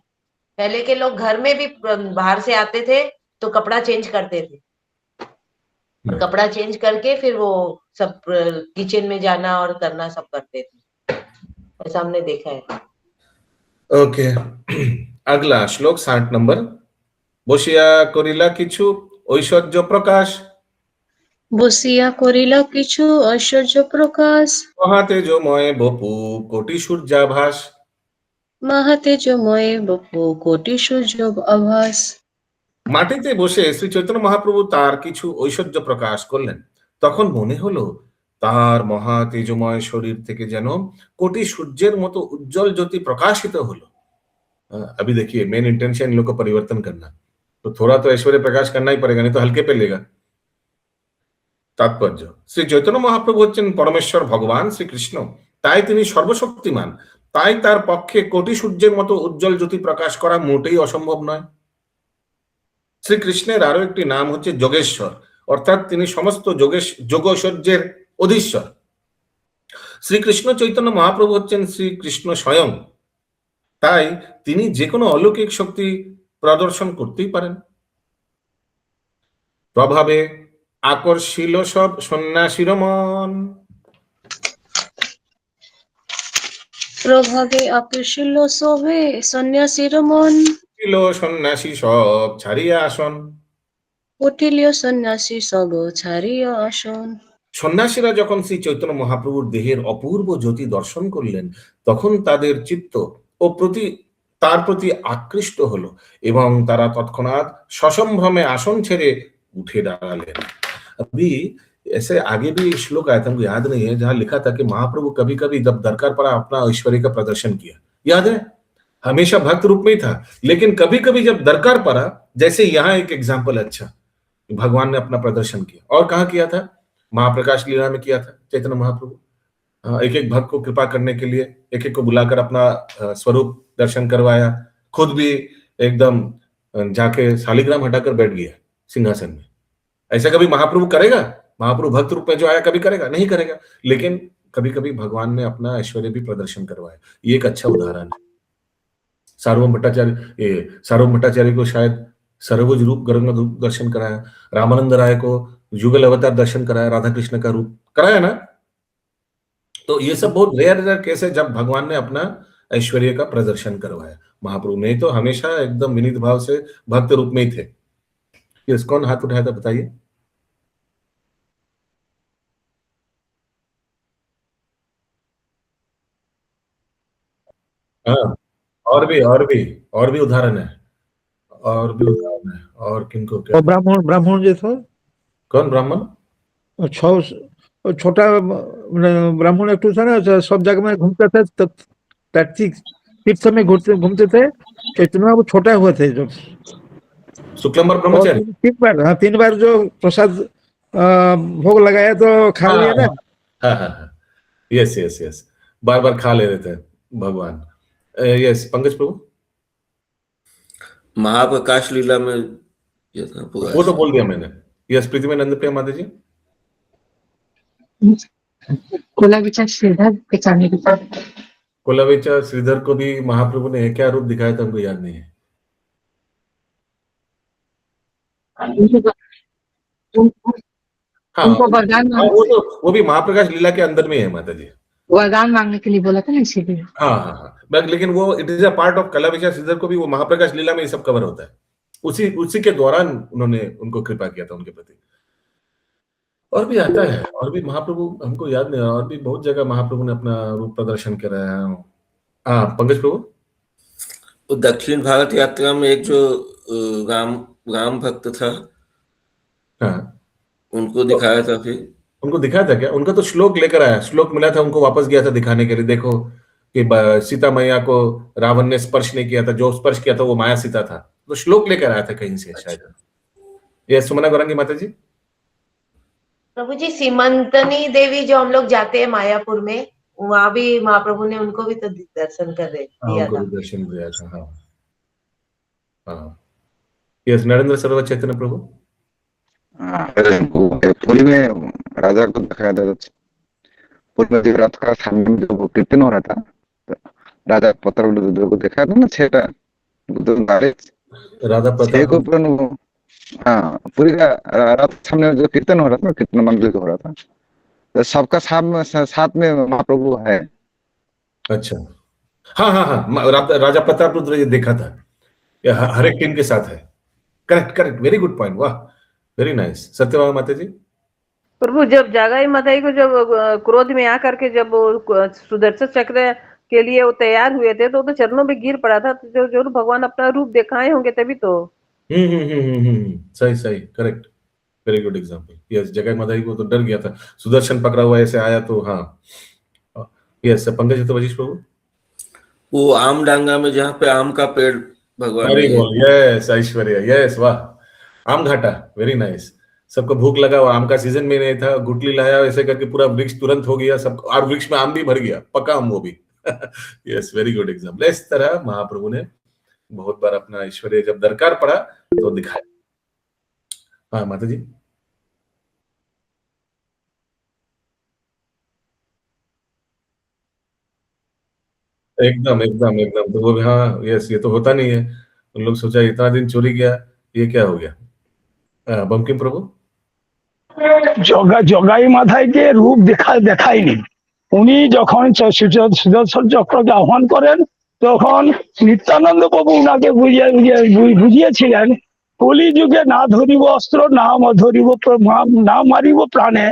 पहले के लोग घर में भी बाहर से आते थे तो कपड़ा चेंज करते थे, और कपड़ा चेंज करके फिर वो सब किचन में जाना और करना सब करते थे, ऐसा हमने देखा है। ओके, अगला श्लोक 60 नंबर। बसिया करिला किछु ऐश्वर्य प्रकाश, বসিয়া করিলা কিছু ঐশ্বর্য প্রকাশ, মহাতেজময় বপু কোটি সূর্যাভাস, মহাতেজময় বপু কোটি সূর্য আভাস। মাটিতে বসে শ্রী চৈতন্য মহাপ্রভু তার কিছু ঐশ্বর্য প্রকাশ করলেন। তখন মনে হলো তার মহা তেজময় শরীর থেকে যেন কোটি সূর্যের মতো উজ্জ্বল জ্যোতি প্রকাশিত হলো। अभी देखिए मेन इंटेंशन इन लोग को परिवर्तन करना, तो थोड़ा तो ऐश्वर्य प्रकाश करना ही पड़ेगा, नहीं तो हल्के पे लेगा। তাৎপর্য, শ্রী চৈতন্য মহাপ্রভু হচ্ছেন পরমেশ্বর ভগবান শ্রীকৃষ্ণ, তাই তিনি সর্বশক্তিমান, তাই তার পক্ষে কোটি সূর্যের মতো উজ্জ্বল জ্যোতি প্রকাশ করা মোটেই অসম্ভব নয়। শ্রীকৃষ্ণের আরো একটি নাম হচ্ছে যোগেশ্বর, অর্থাৎ তিনি সমস্ত যোগৈশ্বর্যের অধীশ্বর। শ্রীকৃষ্ণ চৈতন্য মহাপ্রভু হচ্ছেন শ্রীকৃষ্ণ স্বয়ং, তাই তিনি যে কোনো অলৌকিক শক্তি প্রদর্শন করতেই পারেন। প্রভাবে আকর্ষিল সব সন্ন্যাসীর মন, প্রভাবে আকর্ষিল শোভে সন্ন্যাসীর মন, ছিল সন্ন্যাসী সব ছাড়িয়া আসন। উঠিল সন্ন্যাসী সব ছাড়িয়া আসন। সন্ন্যাসীরা যখন শ্রী চৈতন্য মহাপ্রভুর দেহের অপূর্ব জ্যোতি দর্শন করলেন, তখন তাদের চিত্ত ও তার প্রতি আকৃষ্ট হলো এবং তারা তৎক্ষণাৎ সসম্ভ্রমে আসন ছেড়ে उठे डाले। अभी ऐसे आगे भी श्लोक आया था, हमको याद नहीं है, जहां लिखा था कि महाप्रभु कभी कभी जब दरकार पड़ा अपना ऐश्वर्य का प्रदर्शन किया, याद है? हमेशा भक्त रूप में ही था, लेकिन कभी कभी जब दरकार पड़ा, जैसे यहाँ एक एग्जाम्पल अच्छा, भगवान ने अपना प्रदर्शन किया। और कहाँ किया था? महाप्रकाश लीला में किया था चैतन्य महाप्रभु। एक एक भक्त को कृपा करने के लिए एक एक को बुलाकर अपना स्वरूप दर्शन करवाया, खुद भी एकदम जाके शालिग्राम हटाकर बैठ गया सिंहासन में। ऐसा कभी महाप्रभु करेगा? महाप्रभु भक्त रूप में जो आया कभी करेगा? नहीं करेगा, लेकिन कभी कभी भगवान ने अपना ऐश्वर्य भी प्रदर्शन करवाया। ये एक अच्छा उदाहरण है। सार्वभौम भट्टाचार्य को शायद सर्वोज रूप गरंग रूप दर्शन कराया, रामानंद राय को युगल अवतार दर्शन कराया, राधा कृष्ण का रूप कराया ना। तो ये सब बहुत रेयर केस है जब भगवान ने अपना ऐश्वर्य का प्रदर्शन करवाया। महाप्रभु नहीं तो हमेशा एकदम विनीत भाव से भक्त रूप में ही थे। यस, कौन हाथ उठाया था बताइए? हाँ, और भी उदाहरण है, और किनको क्या? ब्राह्मण जो था, कौन ब्राह्मण? छोटा ब्राह्मण एक था ना, सब जगह में घूमते थे, तीर्थ में घूमते थे, इतना वो छोटा हुए थे जब शुक्लम्बर ब्रह्मचारी 3 बार जो प्रसाद भोग लगाया तो खा लिया ना। हाँ, यस, बार बार खा ले रहे थे भगवान। यस, पंकज प्रभु। महाप्रकाश लीला में वो तो बोल दिया मैंने। यस, प्रीति में नंद प्रिया माता जी। कोलाविचा श्रीधर को भी महाप्रभु ने क्या रूप दिखाया था हमको याद नहीं है। हाँ, वो भी महाप्रकाश लीला के अंदर में है माता जी, वरदान मांगने के लिए बोला था ना, इसीलिए। हाँ, लेकिन वो it is a part of कलाविचार श्रीधर को भी वो महाप्रकाश लीला में ये सब कवर होता है। उसी के दौरान उन्होंने उनको कृपा किया था उनके प्रति। और भी आता है, और भी महाप्रभु हमको याद नहीं, और भी बहुत जगह महाप्रभु ने अपना रूप प्रदर्शन कराया। हाँ, पंकज प्रभु। दक्षिण भारत यात्रा में एक जो राम भक्त था, हाँ, उनको दिखाया था। फिर उनको दिखाया था क्या? उनका तो श्लोक लेकर आया, श्लोक मिला था उनको, वापस गया था दिखाने के लिए। देखो कि सीता मैया को रावण ने स्पर्श नहीं किया था, जो स्पर्श किया था वो माया सीता था, तो श्लोक लेकर आया था कहीं से शायद। ये सुमना गौरंगी माता जी। प्रभु जी सीमंतनी देवी जो हम लोग जाते हैं मायापुर में, वहां भी महाप्रभु ने उनको भी तो दर्शन कर दिया उनको था। भी दर्शन दिया था। हाँ हाँ। यस, नरेंद्र सरोवर चैतन्य प्रभु। पुरी में राजा को दिखाया था, पुरी में रात का सामने में जो कीर्तन हो रहा था, तो राजा प्रताप को देखा था ना, 6टा राजा प्रताप, हाँ, पूरी का रात सामने जो कीर्तन हो रहा था, कीर्तन मंदिर हो रहा था, तो सबका साथ में महाप्रभु है। अच्छा, हाँ हाँ हाँ, राजा प्रताप रुद्र ये देखा था, हर एक टीम के साथ है। Correct correct, very good point, वाह, वेरी नाइस। सत्यभामा माता जी। प्रभु जब जागाई माताई को जब क्रोध में आकर के जब सुदर्शन चक्र के लिए वो तैयार हुए थे, तो चरणों में गिर पड़ा था, तो जो भगवान अपना रूप दिखाए होंगे तभी तो। सही सही, correct, very good example. Yes, जगाई माताई को तो डर गया था, सुदर्शन पकड़ा हुआ ऐसे आया तो। हाँ यस, पंकज तो वजीश प्रभु। वो आम डांगा में जहाँ पे आम का पेड़ भगवान ने, यस ऐश्वर्या, यस, वाह, आम घाटा, वेरी नाइस। सबको भूख लगा, वो आम का सीजन में नहीं था, गुटली लाया, ऐसे करके पूरा वृक्ष तुरंत हो गया सब, और वृक्ष में आम भी भर गया, पका आम वो भी। Yes, very good example. इस तरह महाप्रभु ने बहुत बार अपना ऐश्वर्य जब दरकार पड़ा तो दिखाया। हाँ माता जी। एकदम एकदम एकदम, तो वो भी, हाँ यस, ये तो होता नहीं है। उन लोग सोचा इतना दिन चोरी किया, ये क्या हो गया। बंकिम प्रभु। জগাই মাথাইকে রূপ দেখায়নি। উনি যখন সুদর্শন চক্রকে আহ্বান করেন, তখন নিত্যানন্দ প্রভু উনাকে বুঝিয়েছিলেন, কলিযুগে না ধরিব অস্ত্র, না ধরিব না মারিব প্রাণে,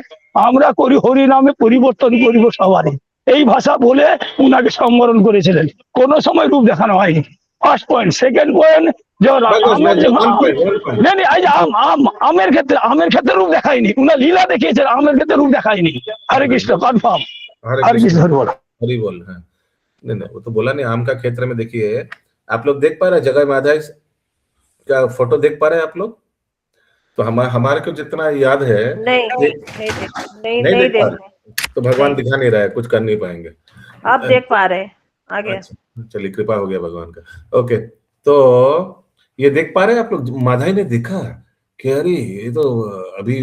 আমরা করি হরি নামে পরিবর্তন করিব সবারই। এই ভাষা বলে উনাকে সম্বরণ করেছিলেন, কোনো সময় রূপ দেখানো হয়নি। First point. সেকেন্ড পয়েন্ট, আমের ক্ষেত্রে রূপ দেখায়নি, উনার লীলা দেখিয়েছেন, আমের ক্ষেত্রে রূপ দেখায়নি। হরে কৃষ্ণ, কনফার্ম। हरे कृष्ण, हरि बोल। हाँ, नहीं वो तो बोला नहीं। आम का क्षेत्र में देखिए, आप लोग देख पा रहे हैं जगह माधाई का फोटो देख पा रहे हैं आप लोग? तो हमारे को जितना याद है, नहीं देख पा रहे, तो भगवान दिखा नहीं रहा है, कुछ कर नहीं पाएंगे। आप देख पा रहे आगे। चलिए, कृपा हो गया भगवान का। ओके, तो ये देख पा रहे हैं आप लोग? माधाई ने देखा कि अरे ये तो अभी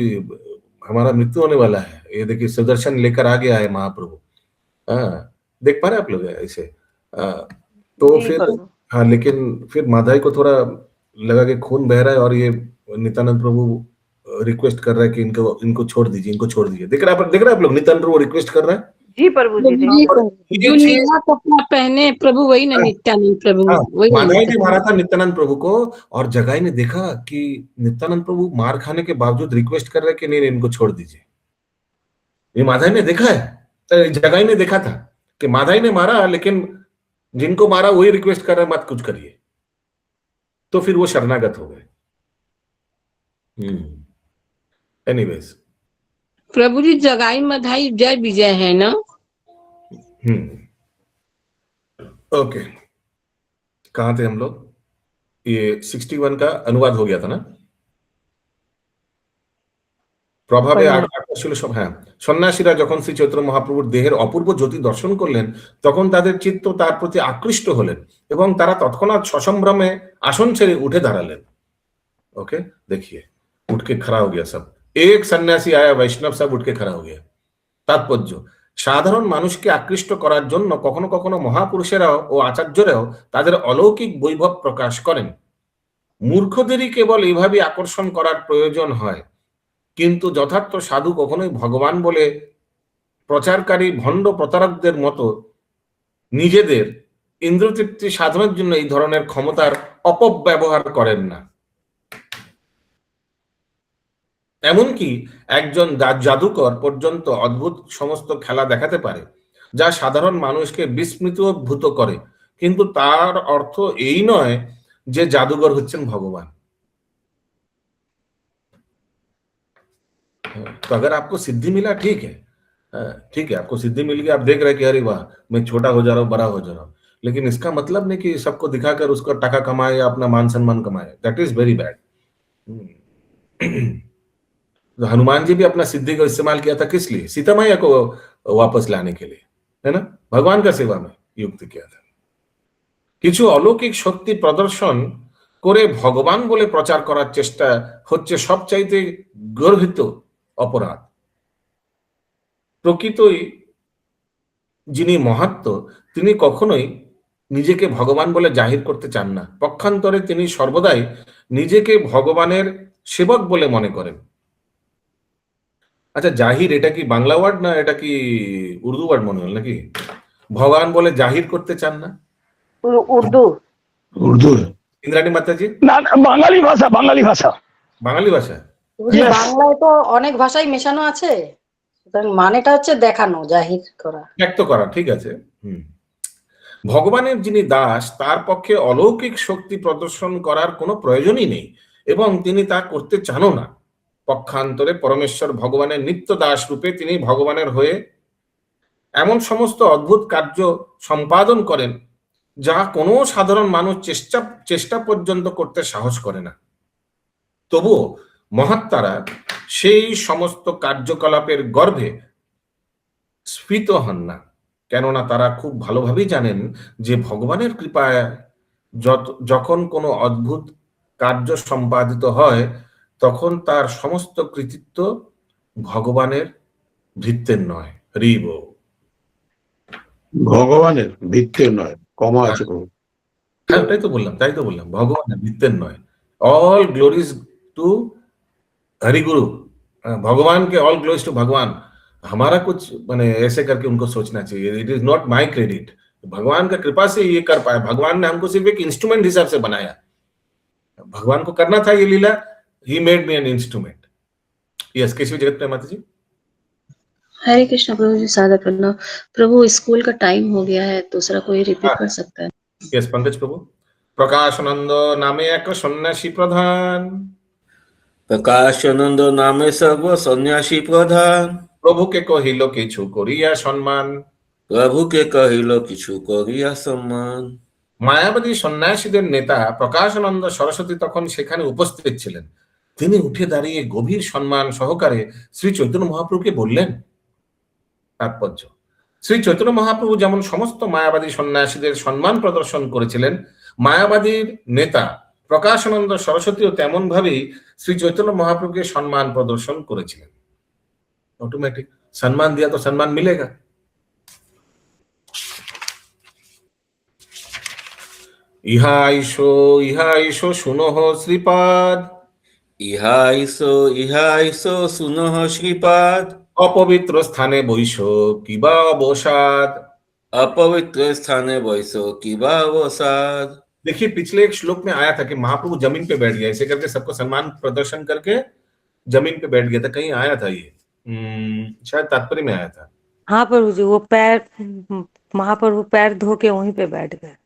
हमारा मृत्यु होने वाला है, ये देखिए सुदर्शन लेकर आ गया है महाप्रभु। हाँ, देख पा रहे हैं आप लोग ऐसे। तो फिर हाँ, लेकिन फिर माधाई को थोड़ा लगा कि खून बह रहा है, और ये नित्यानंद प्रभु रिक्वेस्ट कर रहा है कि इनको छोड़ दीजिए, इनको छोड़ दीजिए। देख रहे हैं आप लोग, नित्यानंद प्रभु रिक्वेस्ट कर रहा है। जी प्रभु जी, जो नीला कपड़ा पहने प्रभु वही ना नित्यानंद प्रभु, वही माधाई ने मारा था नित्यानंद प्रभु को, और जगाई ने देखा कि नित्यानंद प्रभु मार खाने के बावजूद रिक्वेस्ट कर रहे हैं कि नहीं इनको छोड़ दीजिए। ये माधाई ने देखा है, जगाई ने देखा था कि माधाई ने मारा, लेकिन जिनको मारा वही रिक्वेस्ट कर रहे मत कुछ करिए, तो फिर वो शरणागत हो गए। एनीवेज, प्रभु जी जगाई मधाई जय विजय है ना। ओके, कहाँ थे हम लोग? ये 61 का अनुवाद हो गया था ना। প্রভাবে আকর্ষণ সব। হ্যাঁ, সন্ন্যাসীরা যখন শ্রী চৈতন্য মহাপ্রভুর দেহের অপূর্ব জ্যোতি দর্শন করলেন, তখন তাদের চিত্ত তার প্রতি আকৃষ্ট হলেন এবং তারা তৎক্ষণাৎ সসম্ভ্রমে আসন ছেড়ে উঠে দাঁড়ালেন। ओके, देखिए, उठ के खड़ा हो गया सब। एक सन्यासी आया, वैष्णव सब उठ के खड़ा हो गया। তাৎপর্য, সাধারণ মানুষকে আকৃষ্ট করার জন্য কখনো কখনো মহাপুরুষেরাও ও আচার্যরাও তাদের অলৌকিক বৈভব প্রকাশ করেন। মূর্খদেরই কেবল এইভাবে আকর্ষণ করার প্রয়োজন হয়, কিন্তু যথার্থ সাধু কখনোই ভগবান বলে প্রচারকারী ভণ্ড প্রতারকদের মতো নিজেদের ইন্দ্রতৃপ্তি সাধনের জন্য এই ধরনের ক্ষমতার অপব্যবহার করেন না। এমনকি একজন জাদুকর পর্যন্ত অদ্ভুত সমস্ত খেলা দেখাতে পারে, যা সাধারণ মানুষকে বিস্মৃতভূত করে, কিন্তু তার অর্থ এই নয় যে জাদুকর হচ্ছেন ভগবান। तो अगर आपको सिद्धि मिला, ठीक है, ठीक है, आपको सिद्धि मिल गई, आप देख रहे हैं कि अरे वाह मैं छोटा हो जा रहा हूँ, बड़ा हो जा रहा हूँ, लेकिन इसका मतलब नहीं कि सबको दिखाकर उसका टका कमाए या अपना मान सम्मान कमाए। That is very bad. Hanuman ji भी अपना सिद्धि का इस्तेमाल किया था किस लिए? सीता मैया को वापस लाने के लिए, है ना? भगवान का सेवा में युक्त किया था। কিছু অলৌকিক শক্তি প্রদর্শন করে ভগবান বলে প্রচার করার চেষ্টা হচ্ছে সবচাইতে গর্হিত অপরাধ। প্রকৃতই যিনি মহাত্ম তিনি কখনোই নিজেকে ভগবান বলে জাহির করতে চান না। পক্ষান্তরে তিনি সর্বদাই নিজেকে ভগবানের সেবক বলে মনে করেন। আচ্ছা, জাহির এটা কি বাংলা ওয়ার্ড না এটা কি উর্দু ওয়ার্ড মনে হল নাকি? ভগবান বলে জাহির করতে চান না? उर्दू উর্দু ইন্দ্রাণী মাতাজি, না না, বাঙালি ভাষা, বাঙালি ভাষা। বাঙালি ভাষা। প্রভুজি Yes. বাংলায় তো অনেক ভাষাই মেশানো আছে, সুতরাং মানেটা হচ্ছে দেখানো, জাহির করা। ব্যক্ত করা, ঠিক আছে। ভগবানের যিনি দাস তার পক্ষে অলৌকিক শক্তি প্রদর্শন করার কোনো প্রয়োজনই নেই এবং তিনি তা করতে চানও না। পক্ষান্তরে পরমেশ্বর ভগবানের নিত্য দাস রূপে তিনি ভগবানের হয়ে এমন সমস্ত অদ্ভুত কার্য সম্পাদন করেন যা কোনো সাধারণ মানুষ চেষ্টা পর্যন্ত করতে সাহস করে না। তবুও মহাত্মারা সেই সমস্ত কার্যকলাপের গর্ভে স্ফীত হন না, কেননা তারা খুব ভালোভাবেই জানেন যে ভগবানের কৃপায় যখন কোনো অদ্ভুত কার্য সম্পাদিত হয় তখন তার সমস্ত কৃতিত্ব ভগবানের ভিত্তের নয়। হরিব। ভগবানের ভিত্তির নয়, কমা আছে প্রভু। হ্যাঁ, তাই তো বললাম ভগবানের ভিত্তের নয়। ऑल ग्लोरीज टू हरिगुरु, भगवान के ऑल ग्लोरीज टू भगवान। हमारा कुछ माने ऐसे करके उनको सोचना चाहिए, it is not my credit, भगवान का कृपा से ये कर पाए। भगवान ने हमको सिर्फ एक इंस्ट्रूमेंट हिसाब से बनाया, भगवान को करना था ये लीला, he made me an instrument. Yes, Keshav जगत प्रेम माता जी। हरे कृष्ण प्रभु जी, सादर प्रणाम। प्रभु स्कूल का टाइम हो गया है, दूसरा कोई रिपीट कर सकता है? यस, पंकज प्रभु। प्रकाशानंद नामे एक सन्यासी प्रधान, प्रकाशानंद नामे सर्व सन्यासी प्रधान, प्रभु के कहिल किछु करिया सम्मान, प्रभु के कहिल किछु करिया सम्मान। মায়াবাদী সন্ন্যাসীদের নেতা প্রকাশানন্দ সরস্বতী তখন সেখানে উপস্থিত ছিলেন। তিনি উঠে দাঁড়িয়ে গভীর সম্মান সহকারে শ্রী চৈতন্য মহাপ্রভুকে বললেন। তাৎপর্য, শ্রী চৈতন্য মহাপ্রভু যেমন সমস্ত মায়াবাদী সন্ন্যাসীদের সম্মান প্রদর্শন করেছিলেন, মায়াবাদীর নেতা প্রকাশানন্দ সরস্বতীও তেমন ভাবেই শ্রী চৈতন্য মহাপ্রভুকে সম্মান প্রদর্শন করেছিলেন। অটোমেটিক সম্মান দিয়া তো সম্মান মিলেগা। ইহা আইসো শুনহ শ্রীপাদ, ইহা আইসো শুনহ শ্রীপাদ, অপবিত্র স্থানে বৈশ কিবা অবসাদ, अपवित्र स्थाने वैसो किबा अवसाद। देखिए, पिछले एक श्लोक में आया था कि महाप्रभु जमीन पे बैठ गया, ऐसे करके सबको सम्मान प्रदर्शन करके जमीन पे बैठ गया था। कहीं आया था ये, शायद तात्पर्य में आया था। हाँ प्रभु जी, वो पैर, महाप्रभु पैर धो के वहीं पे बैठ गए।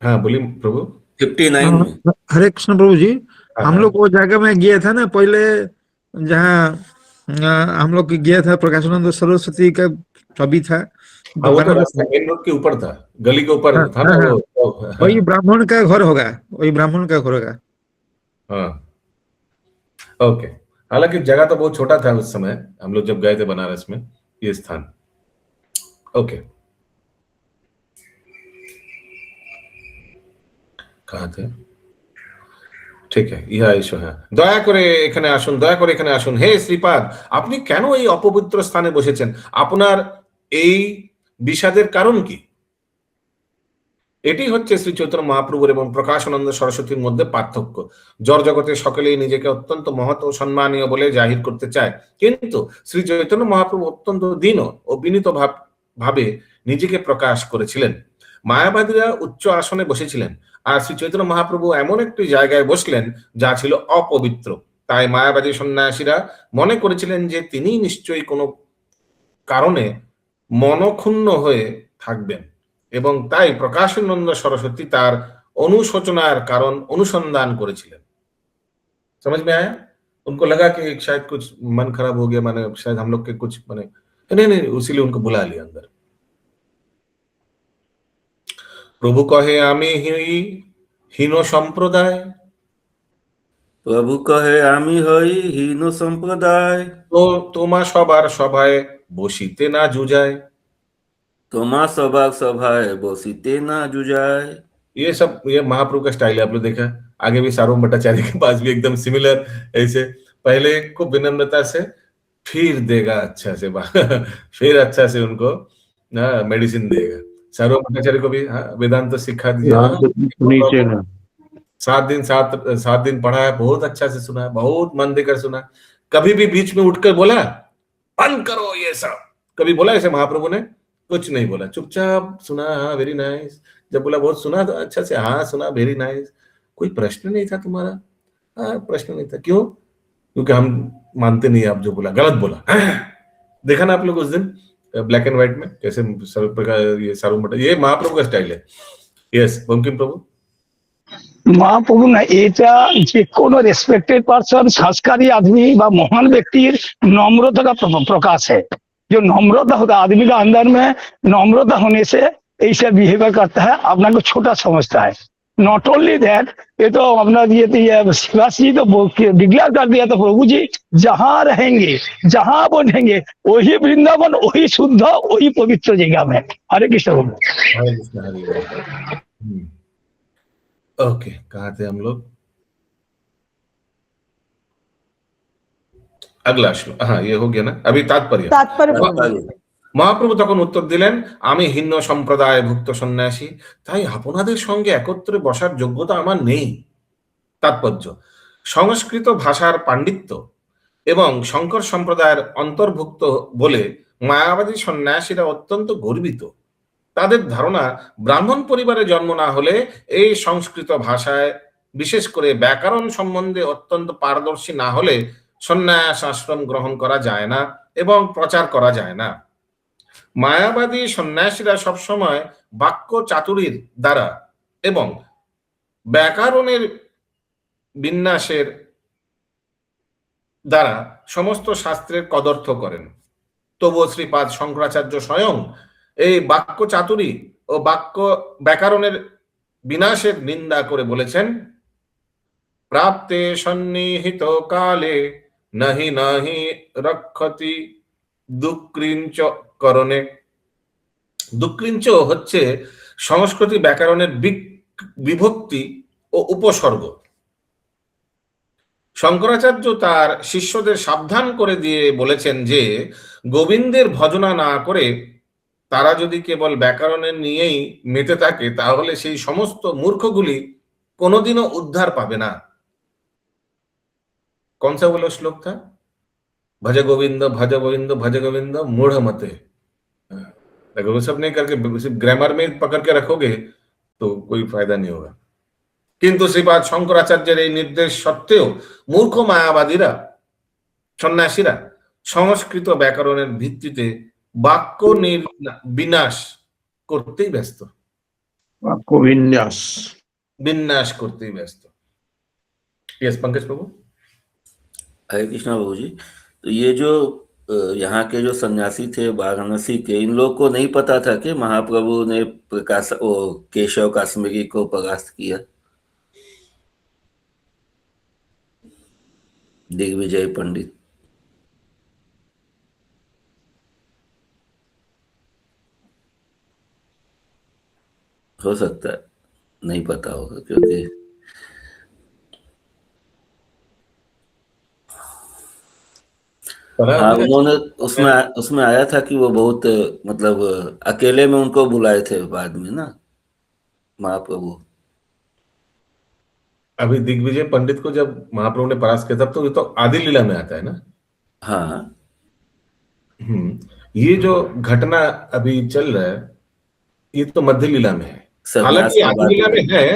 हाँ, बोलिए प्रभु। 59 में। हरे कृष्ण प्रभु जी, हम लोग वो जगह में गए था ना पहले, जहाँ हम लोग गया था, प्रकाशानंद सरस्वती का छवि था, वो तो रास्ता मेन रोड के ऊपर था, गली के ऊपर था ना वो। वही ब्राह्मण का घर होगा, वही ब्राह्मण का घर होगा। हाँ, ओके। हालांकि जगह तो बहुत छोटा था उस समय, हम लोग जब गए थे बनारस में, ये स्थान। ओके, कहाँ थे? ঠিক আছে, ইহা ইসো। হ্যাঁ, দয়া করে এখানে আসুন, দয়া করে এখানে আসুন। হে শ্রীপাদ, আপনি কেন এই অপবিত্র স্থানে বসেছেন? আপনার এই বিষাদের কারণ কি? এটি হচ্ছে শ্রী চৈতন্য মহাপ্রভুর এবং প্রকাশানন্দ সরস্বতীর মধ্যে পার্থক্য। জড় জগতে সকলেই নিজেকে অত্যন্ত মহৎ ও সম্মানীয় বলে জাহির করতে চায়, কিন্তু শ্রী চৈতন্য মহাপ্রভু অত্যন্ত দীন ও বিনীত ভাবে নিজেকে প্রকাশ করেছিলেন। মায়াবাদীরা উচ্চ আসনে বসেছিলেন আর শ্রী চৈতন্য মহাপ্রভু এমন একটি জায়গায় বসলেন যা ছিল অপবিত্র। তাই মায়াবাদী সন্ন্যাসীরা মনে করেছিলেন যে তিনি নিশ্চয়ই কোনো কারণে মনক্ষুণ্ণ হয়ে থাকবেন এবং তাই প্রকাশানন্দ সরস্বতী তার অনুশোচনার কারণ অনুসন্ধান করেছিলেন। समझ में आया? उनको लगा कि शायद कुछ मन खराब हो गया, माने शायद हम लोग के कुछ माने नहीं, इसीलिए उनको बुला लिया अंदर। প্রভু কহে আমি হীন সম্প্রদায়, প্রভু কহে আমি হই হীন সম্প্রদায়, তো তোমা সবার সভায় বসিতে না জুজায়। তোমা সবার সভায় বসিতে না জুজায়। ये महाप्रभु का स्टाइल है, आप लोग देखा आगे भी सारूम भट्टाचार्य के पास भी एकदम सिमिलर ऐसे, पहले खूब विनम्रता से, फिर देगा अच्छा से फिर अच्छा से उनको मेडिसिन देगा। सारूम भट्टाचार्य को भी वेदांत सिखा दिया, नीचे ना 7 दिन पढ़ा है, बहुत अच्छा से सुना है, बहुत मन देकर सुना। कभी भी बीच में उठकर बोला बंद करो ये सब, कभी बोला ऐसे महाप्रभु ने? कुछ नहीं बोला, चुपचाप सुना, हाँ वेरी नाइस। जब बोला बहुत सुना तो अच्छा से, हाँ सुना, वेरी नाइस। कोई प्रश्न नहीं था तुम्हारा? हाँ प्रश्न नहीं था। क्यों? क्योंकि हम मानते नहीं आप जो बोला गलत बोला। देखा ना आप लोग उस दिन ब्लैक एंड व्हाइट में कैसे ये सारूम भट्ट, ये महाप्रभु का स्टाइल है। यस बंकिम प्रभु। মহাপ্রভু না, এটা যে কোনো রেসপেক্টেড পার্সন, সংস্কারী आदमी বা महान व्यक्तिर नम्रता का प्रकाश है। जो नम्रता होता है आदमी का अंदर में, नम्रता होने से ऐसा बिहेवियर करता है, अपना को छोटा समझता है। नॉट ओनली दैट, ये तो अपना ये शिवासी जी तो डिक्लेयर कर दिया था, प्रभु जी जहाँ रहेंगे, जहाँ बनेंगे, वही वृंदावन, वही शुद्ध, वही पवित्र जगह में। हरे कृष्ण प्रभु। हरे कृष्ण हरे कृष्ण। ओके, कहाँ थे हम लोग? अगला श्लोक, हाँ ये हो गया ना। अभी तात्पर्य মহাপ্রভু তখন উত্তর দিলেন, আমি হিন্য সম্প্রদায় ভুক্ত সন্ন্যাসী, তাই আপনাদের সঙ্গে একত্রে বসার যোগ্যতা আমার নেই। তাৎপর্য, সংস্কৃত ভাষার পাণ্ডিত্য এবং শঙ্কর সম্প্রদায়ের অন্তর্ভুক্ত বলে মায়াবাদী সন্ন্যাসীরা অত্যন্ত গর্বিত। তাদের ধারণা ব্রাহ্মণ পরিবারে জন্ম না হলে এই সংস্কৃত ভাষায় বিশেষ করে ব্যাকরণ সম্বন্ধে অত্যন্ত পারদর্শী না হলে সন্ন্যাস আশ্রম গ্রহণ করা যায় না এবং প্রচার করা যায় না। মায়াবাদী সন্ন্যাসীরা সবসময় বাক্য চাতুরীর দ্বারা এবং ব্যাকরণের বিন্যাসের দ্বারা সমস্ত শাস্ত্রের কদর্থ করেন। তবুও শ্রীপাদ শঙ্করাচার্য স্বয়ং এই বাক্য চাতুরী ও বাক্য ব্যাকরণের বিনাশের নিন্দা করে বলেছেন, প্রাপ্তে সন্নিহিত কালে নাহি নাহি রক্ষতি দুক্রিঞ্চ করণে। দুক্রিঞ্চ হচ্ছে সংস্কৃতি ব্যাকরণের বিভক্তি ও উপসর্গ। শঙ্করাচার্য তার শিষ্যদের সাবধান করে দিয়ে বলেছেন যে গোবিন্দের ভজনা না করে তারা যদি কেবল ব্যাকরণের নিয়েই মেতে থাকে তাহলে সেই সমস্ত মূর্খগুলি কোনোদিনও উদ্ধার পাবে না। कौन सा बोलो श्लोक था? भज गोविंद भज गोविंद भज गोविंद मूढ़ मते। अगर वो सब नहीं करके सिर्फ ग्रामर में पकड़ के रखोगे तो कोई फायदा नहीं होगा। किंतु श्रीपाद शंकराचार्येर এই নির্দেশ সত্ত্বেও মূর্খ মায়াবাদীরা সন্ন্যাসীরা সংস্কৃত ব্যাকরণের ভিত্তিতে বাক্য বিনাশ করতেই ব্যস্ত, বাক্য বিন্যাস করতেই ব্যস্ত। यस पंकज प्रभु। हरे कृष्णा प्रभु जी, तो ये जो यहाँ के जो सन्यासी थे वाराणसी के, इन लोगों को नहीं पता था कि महाप्रभु ने केशव काश्मीरी को परास्त किया। दिग्विजय पंडित हो सकता है नहीं पता होगा, क्योंकि हाँ उन्होंने उसमें आया था कि वो बहुत मतलब अकेले में उनको बुलाए थे बाद में ना महाप्रभु। अभी दिग्विजय पंडित को जब महाप्रभु ने परास्त किया तब तो ये तो आदि लीला में आता है ना। हाँ ये जो घटना अभी चल रहा है ये तो मध्य लीला में है, हालांकि आदि लीला में है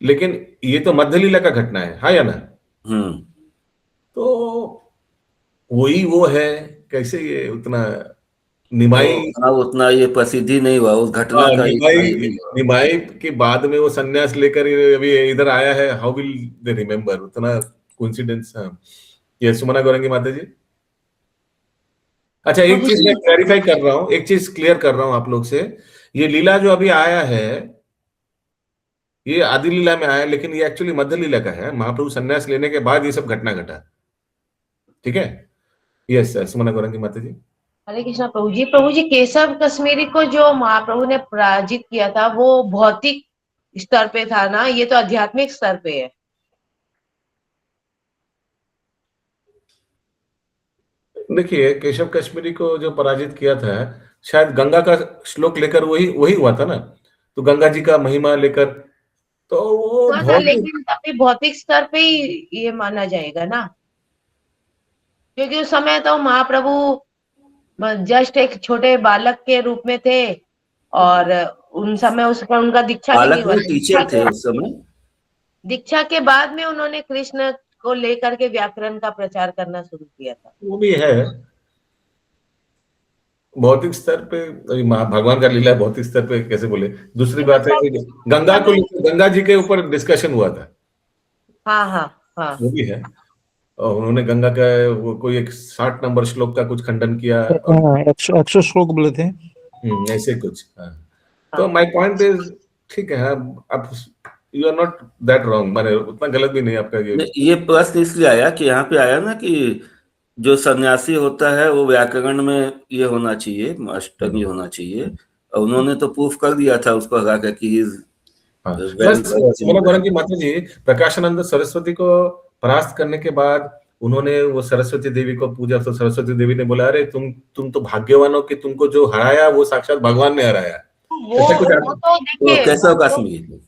लेकिन ये तो मध्य लीला का घटना है, हाँ या ना? तो वही वो है, कैसे ये उतना निमाई उतना ये प्रसिद्धि नहीं हुआ उस घटना का। निमाई के बाद में वो सन्यास लेकर अभी इधर आया है, हाउ विल दे रिमेम्बर? उतना कोइंसिडेंस। ये सुमना गौरंगी माता जी। अच्छा एक चीज मैं क्लैरिफाई कर रहा हूँ, एक चीज क्लियर कर रहा हूँ आप लोग से। ये लीला जो अभी आया है ये आदि लीला में आया, लेकिन ये एक्चुअली मध्य लीला का है। महाप्रभु संन्यास लेने के बाद ये सब घटना घटा। ठीक है। यस सुमना गौरंगी माता जी। हरे कृष्णा प्रभु जी केशव कश्मीरी को जो महाप्रभु ने पराजित किया था वो भौतिक स्तर पे था ना, ये तो आध्यात्मिक स्तर पे है। देखिए केशव कश्मीरी को जो पराजित किया था, शायद गंगा का श्लोक लेकर वही हुआ था ना, तो गंगा जी का महिमा लेकर, तो वो लेकिन अभी भौतिक स्तर पे ही ये माना जाएगा ना, क्योंकि उस समय तो महाप्रभु जस्ट एक छोटे बालक के रूप में थे और उन समय उस पर उनका दीक्षा भी नहीं हुआ। टीचर थे उस समय। दीक्षा के बाद में उन्होंने कृष्ण को लेकर के व्याकरण का प्रचार करना शुरू किया था। वो भी है भौतिक स्तर पे, भगवान का लीला भौतिक स्तर पे कैसे बोले। दूसरी बात है कि गंगा जी के ऊपर डिस्कशन हुआ था। हाँ वो भी है। और उन्होंने गंगा का वो कोई एक 60 नंबर श्लोक का कुछ खंडन किया। 100 श्लोक बोले थे। ऐसे कुछ। तो माय पॉइंट इज ठीक है, आप you are not that wrong, माने उतना गलत भी नहीं आपका। ये प्रश्न इसलिए आया कि यहाँ पे आया ना कि जो सन्यासी होता है वो व्याकरण में ये होना चाहिए, अष्टमी होना चाहिए, और उन्होंने तो प्रूफ कर दिया था उसको हरा कर कि माता जी प्रकाशानंद सरस्वती को परास्त करने के बाद उन्होंने वो सरस्वती देवी को पूजा, तो सरस्वती देवी ने बोला अरे तुम तो भाग्यवान हो कि तुमको जो हराया वो साक्षात भगवान ने हराया। वो तो देखिए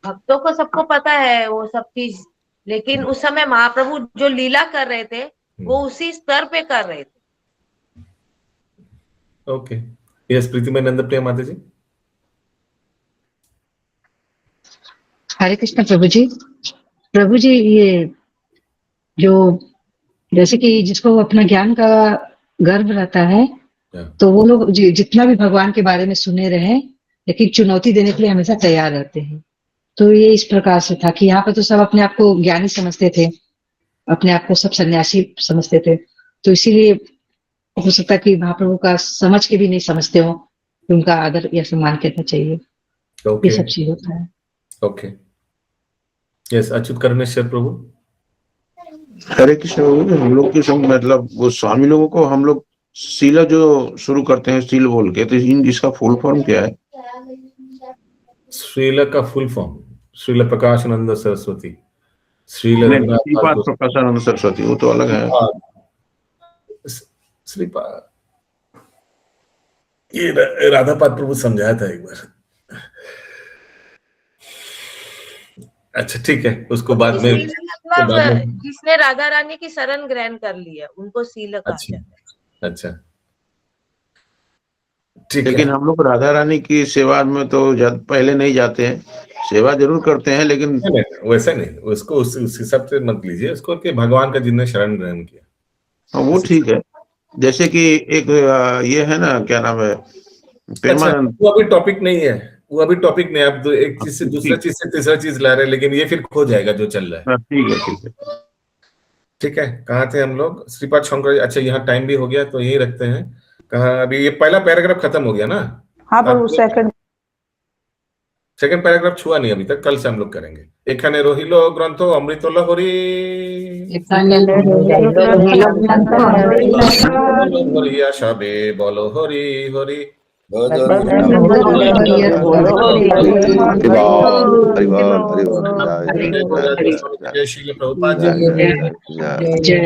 भक्तों को सबको पता है वो सब चीज, लेकिन उस समय महाप्रभु जो लीला कर रहे थे वो उसी स्तर पे कर रहे थे। ओके। यस प्रीतिमय नंदप्रिया माता जी। हरे कृष्ण प्रभु जी ये जो जैसे कि जिसको अपना ज्ञान का गर्व रहता है, तो वो लोग जितना भी भगवान के बारे में सुने रहे, लेकिन चुनौती देने के लिए हमेशा तैयार रहते हैं। तो ये इस प्रकार से था कि यहाँ पे तो सब अपने आप को ज्ञानी समझते थे, अपने आप को सब सन्यासी समझते थे, तो इसीलिए हो सकता है कि महाप्रभु का समझ के भी नहीं समझते हो, तो उनका आदर या सम्मान करना चाहिए। ये सब चीज होता है। ओके। यस अच्युत कर्णेश्वर प्रभु। हरे कृष्ण। हम लोग के संग मतलब वो स्वामी लोगों को हम लोग शीला जो शुरू करते हैं शील बोल के, तो इसका फुल फॉर्म क्या है? शीला का फुल फॉर्म श्रील प्रकाशानंद सरस्वती। श्रीपाद प्रकाशानंद सरस्वती वो तो अलग है। श्रीपाद ये राधापाद प्रभु समझाया था एक बार। अच्छा ठीक है, उसको बाद में मतलब जिसने राधा रानी की शरण ग्रहण कर ली है उनको शील कहा जाता है। अच्छा ठीक है। लेकिन हम लोग राधा रानी की सेवा में तो पहले नहीं जाते हैं, सेवा जरूर करते हैं, लेकिन वैसा नहीं, उसको उस हिसाब से मत लीजिए उसको कि भगवान का जिसने शरण ग्रहण किया। वो ठीक है। जैसे कि एक ये है ना, क्या नाम है, प्रेमानंद। वो अभी टॉपिक नहीं है, वो अभी टॉपिक नहीं। आप एक चीज से दूसरा चीज से तीसरा चीज ला रहे हैं, लेकिन ये फिर खो जाएगा जो चल रहा है। ठीक है। कहाँ थे हम लोग? श्रीपाद शंकर। अच्छा यहाँ टाइम भी हो गया तो यही रखते हैं। कहाँ अभी ये पहला पैराग्राफ खत्म हो गया ना? हाँ पर सेकंड पैराग्राफ छुआ नहीं अभी तक, कल से हम लोग करेंगे। एखाने रोहिलो ग्रंथो अमृतोल्ला होरी सबे बोलो हरि हरि। जय श्री प्रभुपाद जी।